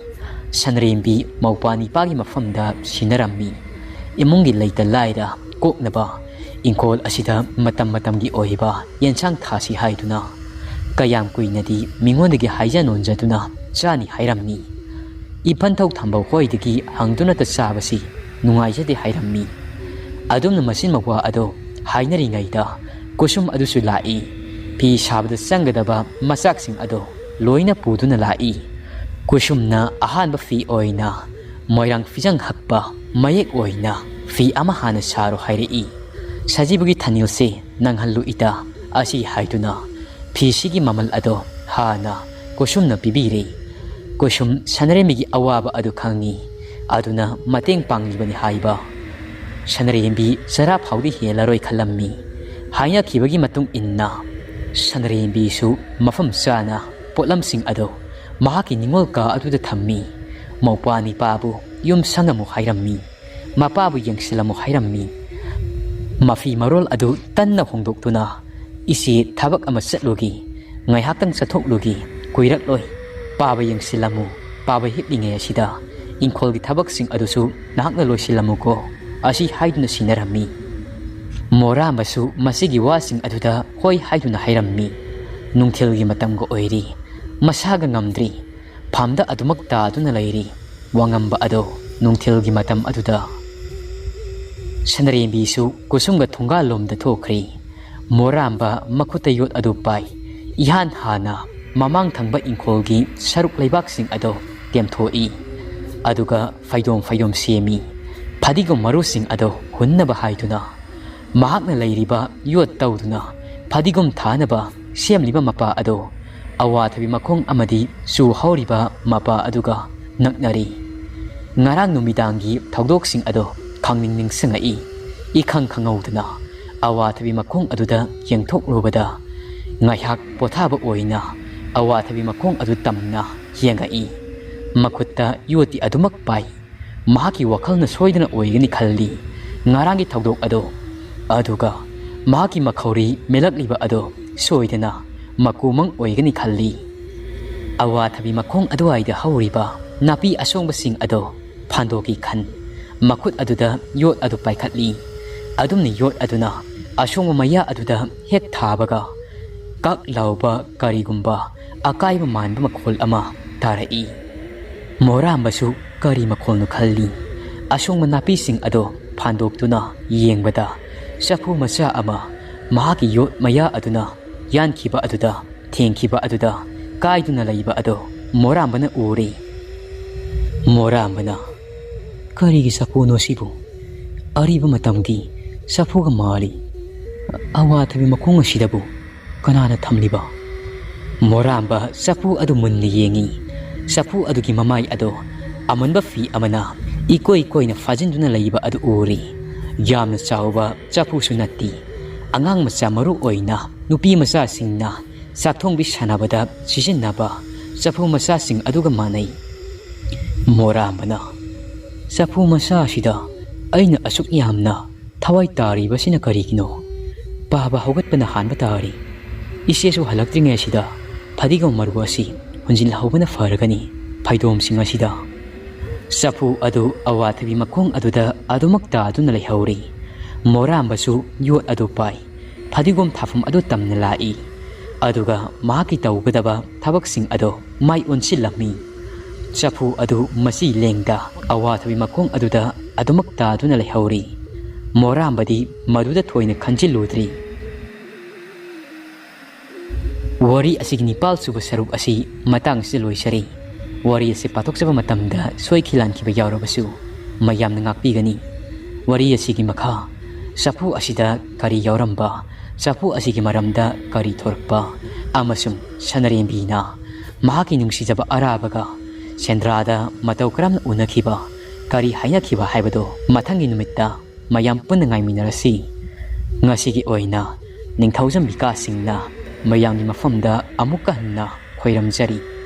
ꯁꯅꯔꯦꯝꯕꯤ ꯃꯧꯄꯥꯅꯤꯄꯥꯒꯤ ꯃꯐꯝꯗ ꯁꯤꯟꯅꯔꯝꯃꯤ꯫ ꯏꯃꯨꯡꯒꯤ ꯂꯩꯇ ꯂꯥꯏꯔ ꯀꯣꯛꯅꯕ ꯏꯪꯈꯣꯜ ꯑꯁꯤꯗ ꯃꯇꯝ ꯃꯇꯝꯒꯤ ꯑꯣꯏꯕ ꯌꯦꯟꯁꯥꯡ ꯊꯥꯁꯤ ꯍꯥꯏꯗꯨꯅ ꯀꯌꯥꯝ ꯀꯨꯏꯅꯗꯤ ꯃꯤꯉꯣꯟꯗꯒꯤ ꯍꯥꯏꯖ ꯅꯣꯟꯖꯗꯨꯅ ꯆꯥꯅꯤ ꯍꯥꯏꯔꯝꯃꯤ꯫ ꯏꯄꯟꯊꯧ ꯊꯝꯕꯧ ꯍꯣꯏꯗꯒꯤ ꯍꯪꯗꯨꯅꯇ ꯆꯥꯕꯁꯤ ꯅꯨꯡꯉꯥꯏꯖꯗꯦ ꯍꯥꯏꯔꯝꯃꯤ꯫ ꯑꯗꯨꯝꯅ ꯃꯆꯤꯟ ꯃꯧꯄꯥ ꯑꯗꯣ ꯍꯥꯏꯅꯔꯤꯉꯩꯗ ꯀꯨꯁꯨꯝ ꯑꯗꯨꯁꯨ ꯂꯥꯛꯏ꯫ ꯐꯤ ꯁꯥꯕꯗ ꯆꯪꯒꯗꯕ ꯃꯆꯥꯛꯁꯤꯡ ꯑꯗꯣ ꯂꯣꯏꯅ ꯄꯨꯗꯨꯅ ꯂꯥꯛꯏ꯫ ꯀꯨꯁꯨꯝꯅ ꯑꯍꯥꯟꯕ ꯐꯤ ꯑꯣꯏꯅ ꯃꯣꯏꯔꯥꯡ ꯐꯤꯖꯪ ꯍꯛꯄ ꯃꯌꯦꯛ ꯑꯣꯏꯅ ꯐꯤ ꯑꯃ ꯍꯥꯟꯅ ꯁꯥꯔꯣ ꯍꯥꯏꯔꯛꯏ꯫ ꯁꯖꯤꯕꯨꯒꯤ ꯊꯅꯤꯜꯁꯦ ꯅꯪꯍꯜꯂꯨ ꯏꯇꯥ ꯑꯁꯤ ꯍꯥꯏꯗꯨꯅ ꯐꯤꯁꯤꯒꯤ ꯃꯃꯜ ꯑꯗꯣ ꯍꯥꯟꯅ ꯀꯨꯁꯨꯝꯅ ꯄꯤꯕꯤꯔꯦ꯫ ꯀꯨꯁꯨꯝ ꯁꯅꯔꯦꯝꯕꯤꯒꯤ ꯑꯋꯥꯕ ꯑꯗꯨ ꯈꯪꯉꯤ, ꯑꯗꯨꯅ ꯃꯇꯦꯡ ꯄꯥꯡꯂꯤꯕꯅꯤ ꯍꯥꯏꯕ꯫ ꯁꯅꯔꯦꯝꯕꯤ ꯆꯔꯥ ꯐꯥꯎꯗꯤ ꯍꯦꯜꯂꯔꯣꯏ ꯈꯜꯂꯝꯃꯤ꯫ ꯍꯥꯏꯅꯈꯤꯕꯒꯤ ꯃꯇꯨꯡ ꯏꯟꯅ ꯁꯅꯔꯦꯝꯕꯤꯁꯨ ꯃꯐꯝ ꯆꯥꯅ ꯄꯣꯠꯂꯝꯁꯤꯡ ꯑꯗꯣ ꯃꯍꯥꯛꯀꯤ ꯅꯤꯡꯉꯣꯜ ꯀꯥ ꯑꯗꯨꯗ ꯊꯝꯃꯤ꯫ ꯃꯧꯄꯥꯅꯤꯄꯥꯕꯨ ꯌꯨꯝ ꯁꯪꯉꯝꯃꯨ ꯍꯥꯏꯔꯝꯃꯤ꯫ ꯃꯄꯥꯕꯨ ꯌꯦꯡꯁꯤꯜꯂꯝꯃꯨ ꯍꯥꯏꯔꯝꯃꯤ꯫ ꯃꯐꯤ ꯃꯔꯣꯜ ꯑꯗꯨ ꯇꯟꯅ ꯍꯣꯡꯗꯣꯛꯇꯨꯅ ꯏꯆꯦ ꯊꯕꯛ ꯑꯃ ꯆꯠꯂꯨꯒꯤ, ꯉꯥꯏꯍꯥꯛꯇꯪ ꯆꯠꯊꯣꯛꯂꯨꯒꯤ, ꯀꯨꯏꯔꯛꯂꯣꯏ, ꯄꯥꯕ ꯌꯦꯡꯁꯤꯜꯂꯝꯃꯨ, ꯄꯥꯕ ꯍꯤꯞꯂꯤꯉꯩ ꯑꯁꯤꯗ ꯏꯪꯈꯣꯜꯒꯤ ꯊꯕꯛꯁꯤꯡ ꯑꯗꯨꯁꯨ ꯅꯍꯥꯛꯅ ꯂꯣꯏꯁꯤꯜꯂꯝꯃꯨꯀꯣ ꯑꯁꯤ ꯍꯥꯏꯗꯨꯅ ꯁꯤꯟꯅꯔꯝꯃꯤ꯫ ꯃꯣꯔꯥꯝꯕꯁꯨ ꯃꯁꯤꯒꯤ ꯋꯥꯁꯤꯡ ꯑꯗꯨꯗ ꯍꯣꯏ ꯍꯥꯏꯗꯨꯅ ꯍꯥꯏꯔꯝꯃꯤ꯫ ꯅꯨꯡꯊꯤꯜꯒꯤ ꯃꯇꯝꯒ ꯑꯣꯏꯔꯤ꯫ ꯃꯁꯥꯒ ꯉꯝꯗ꯭ꯔꯤ꯫ ꯐꯝꯗ ꯑꯗꯨꯃꯛ ꯇꯥꯗꯨꯅ ꯂꯩꯔꯤ꯫ ꯋꯥꯉꯝꯕ ꯑꯗꯣ ꯅꯨꯡꯊꯤꯜꯒꯤ ꯃꯇꯝ ꯑꯗꯨꯗ ꯁꯅꯔꯦꯝꯕꯤꯁꯨ ꯀꯨꯁꯨꯝꯒ ꯊꯣꯡꯒꯥꯜꯂꯣꯝꯗ ꯊꯣꯛꯈ꯭ꯔꯤ꯫ ꯃꯣꯔꯥꯝꯕ ꯃꯈꯨꯠꯇ ꯌꯣꯠ ꯑꯗꯨ ꯄꯥꯏ꯫ ꯏꯍꯥꯟ ꯍꯥꯟꯅ ꯃꯃꯥꯡ ꯊꯪꯕ ꯏꯪꯈꯣꯜꯒꯤ ꯁꯔꯨꯛ ꯂꯩꯕꯥꯛꯁꯤꯡ ꯑꯗꯣ ꯇꯦꯝꯊꯣꯛꯏ꯫ ꯑꯗꯨꯒ ꯐꯩꯗꯣꯝ ꯁꯦꯝꯃꯤ꯫ ꯐꯗꯤꯒꯣꯝ ꯃꯔꯨꯁꯤꯡ ꯑꯗꯣ ꯍꯨꯟꯅꯕ ꯍꯥꯏꯗꯨꯅ ꯃꯍꯥꯛꯅ ꯂꯩꯔꯤꯕ ꯌꯣꯠ ꯇꯧꯗꯨꯅ ꯐꯗꯤꯒꯣꯝ ꯊꯥꯅꯕ ꯁꯦꯝꯂꯤꯕ ꯃꯄꯥ ꯑꯗꯣ ꯑꯋꯥꯊꯕꯤ ꯃꯈꯣꯡ ꯑꯃꯗꯤ ꯆꯨ ꯍꯧꯔꯤꯕ ꯃꯄꯥ ꯑꯗꯨꯒ ꯅꯛꯅꯔꯤ꯫ ꯉꯔꯥꯡ ꯅꯨꯃꯤꯗꯥꯡꯒꯤ ꯊꯧꯗꯣꯛꯁꯤꯡ ꯑꯗꯣ ꯈꯪꯅꯤꯡ ꯅꯤꯡꯁꯤꯡꯉꯛꯏ꯫ ꯏꯈꯪ ꯈꯪꯍꯧꯗꯅ ꯑꯋꯥꯊꯕꯤ ꯃꯈꯣꯡ ꯑꯗꯨꯗ ꯌꯦꯡꯊꯣꯛꯂꯨꯕꯗ ꯉꯥꯏꯍꯥꯛ ꯄꯣꯊꯥꯕ ꯑꯣꯏꯅ ꯑꯋꯥꯊꯕꯤ ꯃꯈꯣꯡ ꯑꯗꯨ ꯇꯝꯅ ꯌꯦꯡꯉꯛꯏ꯫ ꯃꯈꯨꯠꯇ ꯌꯣꯠꯇꯤ ꯑꯗꯨꯃꯛ ꯄꯥꯏ꯫ ꯃꯍꯥꯛꯀꯤ ꯋꯥꯈꯜꯅ ꯁꯣꯏꯗꯅ ꯑꯣꯏꯒꯅꯤ ꯈꯜꯂꯤ ꯉꯔꯥꯡꯒꯤ ꯊꯧꯗꯣꯛ ꯑꯗꯣ, ꯑꯗꯨꯒ ꯃꯍꯥꯛꯀꯤ ꯃꯈꯧꯔꯤ ꯃꯦꯜꯂꯛꯂꯤꯕ ꯑꯗꯣ ꯁꯣꯏꯗꯅ ꯃꯀꯨꯃꯪ ꯑꯣꯏꯒꯅꯤ ꯈꯜꯂꯤ꯫ ꯑꯋꯥꯊꯕꯤ ꯃꯈꯣꯡ ꯑꯗꯨꯋꯥꯏꯗ ꯍꯧꯔꯤꯕ ꯅꯥꯄꯤ ꯑꯁꯣꯡꯕꯁꯤꯡ ꯑꯗꯣ ꯐꯥꯟꯗꯣꯛꯀꯤ ꯈꯟ ꯃꯈꯨꯠ ꯑꯗꯨꯗ ꯌꯣꯠ ꯑꯗꯨ ꯄꯥꯏꯈꯠꯂꯤ꯫ ꯑꯗꯨꯝꯅ ꯌꯣꯠ ꯑꯗꯨꯅ ꯑꯁꯣꯡꯕ ꯃꯌꯥ ꯑꯗꯨꯗ ꯍꯦꯛ ꯊꯥꯕꯒ ꯀꯛ ꯂꯥꯎꯕ ꯀꯔꯤꯒꯨꯝꯕ ꯑꯀꯥꯏꯕ ꯃꯥꯟꯕ ꯃꯈꯣꯜ ꯑꯃ ꯇꯥꯔꯛꯏ꯫ ꯃꯣꯔꯥꯝꯕꯁꯨ ꯀꯔꯤ ꯃꯈꯣꯜꯅꯣ ꯈꯜꯂꯤ꯫ ꯑꯁꯣꯡꯕ ꯅꯥꯄꯤꯁꯤꯡ ꯑꯗꯣ ꯐꯥꯟꯗꯣꯛꯇꯨꯅ ꯌꯦꯡꯕꯗ ꯆꯐꯨ ꯃꯆꯥ ꯑꯃ ꯃꯍꯥꯛꯀꯤ ꯌꯣꯠ ꯃꯌꯥ ꯑꯗꯨꯅ ꯌꯥꯟꯈꯤꯕ ꯑꯗꯨꯗ ꯊꯦꯡꯈꯤꯕ ꯑꯗꯨꯗ ꯀꯥꯏꯗꯨꯅ ꯂꯩꯕ ꯑꯗꯣ ꯃꯣꯔꯥꯝꯕꯅ ꯎꯔꯦ꯫ ꯃꯣꯔꯥꯝꯕꯅ ꯀꯔꯤꯒꯤ ꯆꯐꯨꯅꯣ ꯁꯤꯕꯨ? ꯑꯔꯤꯕ ꯃꯇꯝꯒꯤ ꯆꯐꯨꯒ ꯃꯥꯜꯂꯤ꯫ ꯑꯋꯥꯊꯕꯤ ꯃꯈꯣꯡ ꯑꯁꯤꯗꯕꯨ ꯀꯅꯥꯅ ꯊꯝꯂꯤꯕ? ꯃꯣꯔꯥꯝꯕ ꯆꯐꯨ ꯑꯗꯨ ꯃꯨꯟꯅ ꯌꯦꯡꯉꯤ꯫ ꯆꯐꯨ ꯑꯗꯨꯒꯤ ꯃꯃꯥꯏ ꯑꯗꯣ ꯑꯃꯟꯕ ꯐꯤ ꯑꯃꯅ ꯏꯀꯣꯏ ꯀꯣꯏꯅ ꯐꯥꯖꯤꯟꯗꯨꯅ ꯂꯩꯕ ꯑꯗꯨ ꯎꯔꯤ꯫ ꯌꯥꯝꯅ ꯆꯥꯎꯕ ꯆꯐꯨꯁꯨ ꯅꯠꯇꯦ꯫ ꯑꯉꯥꯡ ꯃꯆꯥ ꯃꯔꯨ ꯑꯣꯏꯅ ꯅꯨꯄꯤ ꯃꯆꯥꯁꯤꯡꯅ ꯆꯥꯛꯊꯣꯡꯕꯤ ꯁꯥꯟꯅꯕꯗ ꯁꯤꯖꯤꯟꯅꯕ ꯆꯐꯨ ꯃꯆꯥꯁꯤꯡ ꯑꯗꯨꯒ ꯃꯥꯟꯅꯩ꯫ ꯃꯣꯔꯥꯝꯕꯅ ꯆꯐꯨ ꯃꯆꯥꯁꯤꯗ ꯑꯩꯅ ꯑꯁꯨꯛ ꯌꯥꯝꯅ ꯊꯋꯥꯏ ꯇꯥꯔꯤꯕꯁꯤꯅ ꯀꯔꯤꯒꯤꯅꯣ? ꯄꯥꯕ ꯍꯧꯒꯠꯄꯅ ꯍꯥꯟꯕ ꯇꯥꯔꯤ꯫ ꯏꯆꯦꯁꯨ ꯍꯜꯂꯛꯇ꯭ꯔꯤꯉꯩꯁꯤꯗ ꯐꯗꯤꯒꯣꯝ ꯃꯔꯨ ꯑꯁꯤ ꯍꯨꯟꯖꯤꯜꯍꯧꯕꯅ ꯐꯔꯒꯅꯤ ꯐꯩꯗꯣꯝꯁꯤꯡ ꯑꯁꯤꯗ꯫ ꯆꯐꯨ ꯑꯗꯨ ꯑꯋꯥꯊꯕꯤ ꯃꯈꯣꯡ ꯑꯗꯨꯗ ꯑꯗꯨꯃꯛ ꯇꯥꯗꯨꯅ ꯂꯩꯍꯧꯔꯤ꯫ ꯃꯣꯔꯥꯝꯕꯁꯨ ꯌꯣꯠ ꯑꯗꯨ ꯄꯥꯏ ꯐꯗꯤꯒꯣꯝ ꯊꯥꯐꯝ ꯑꯗꯨ ꯇꯝꯅ ꯂꯥꯛꯏ꯫ ꯑꯗꯨꯒ ꯃꯍꯥꯛꯀꯤ ꯇꯧꯒꯗꯕ ꯊꯕꯛꯁꯤꯡ ꯑꯗꯨ ꯃꯥꯏ ꯑꯣꯟꯁꯤꯜꯂꯝꯃꯤ꯫ ꯆꯐꯨ ꯑꯗꯨ ꯃꯆꯤ ꯂꯦꯡꯗ ꯑꯋꯥꯊꯕꯤ ꯃꯈꯣꯡ ꯑꯗꯨꯗ ꯑꯗꯨꯃꯛ ꯇꯥꯗꯨꯅ ꯂꯩꯍꯧꯔꯤ꯫ ꯃꯣꯔꯥꯝꯕꯗꯤ ꯃꯗꯨꯗ ꯊꯣꯏꯅ ꯈꯟꯖꯤꯜꯂꯨꯗ꯭ꯔꯤ꯫ ꯋꯥꯔꯤ ꯑꯁꯤꯒꯤ 9ꯁꯨꯕ ꯁꯔꯨꯛ ꯑꯁꯤ ꯃꯇꯥꯡꯁꯤꯗ ꯂꯣꯏꯁꯔꯤ꯫ ꯋꯥꯔꯤ ꯑꯁꯤ ꯄꯥꯊꯣꯛꯆꯕ ꯃꯇꯝꯗ ꯁꯣꯏꯈꯤ ꯂꯥꯟꯈꯤꯕ ꯌꯥꯎꯔꯕꯁꯨ ꯃꯌꯥꯝꯅ ꯉꯥꯛꯄꯤꯒꯅꯤ꯫ ꯋꯥꯔꯤ ꯑꯁꯤꯒꯤ ꯃꯈꯥ ꯆꯐꯨ ꯑꯁꯤꯗ ꯀꯔꯤ ꯌꯥꯎꯔꯝꯕ, ꯆꯐꯨ ꯑꯁꯤꯒꯤ ꯃꯔꯝꯗ ꯀꯔꯤ ꯊꯣꯔꯛꯄ, ꯑꯃꯁꯨꯡ ꯁꯅꯔꯦꯝꯕꯤꯅ ꯃꯍꯥꯛꯀꯤ ꯅꯨꯡꯁꯤꯖꯕ ꯑꯔꯥꯕꯒ ꯁꯦꯟꯗ꯭ꯔꯥꯗ ꯃꯇꯧ ꯀꯔꯝꯅ ꯎꯅꯈꯤꯕ, ꯀꯔꯤ ꯍꯥꯏꯅꯈꯤꯕ ꯍꯥꯏꯕꯗꯨ ꯃꯊꯪꯒꯤ ꯅꯨꯃꯤꯠꯇ ꯃꯌꯥꯝ ꯄꯨꯟꯅ ꯉꯥꯏꯃꯤꯟꯅꯔꯁꯤ꯫ ꯉꯁꯤꯒꯤ ꯑꯣꯏꯅ ꯅꯤꯡꯊꯧꯖꯝ ꯕꯤꯀꯥꯁꯁꯤꯡꯅ ꯃꯌꯥꯝꯒꯤ ꯃꯐꯝꯗ ꯑꯃꯨꯛꯀ ꯍꯟꯅ ꯈꯣꯏꯔꯝꯖꯔꯤ꯫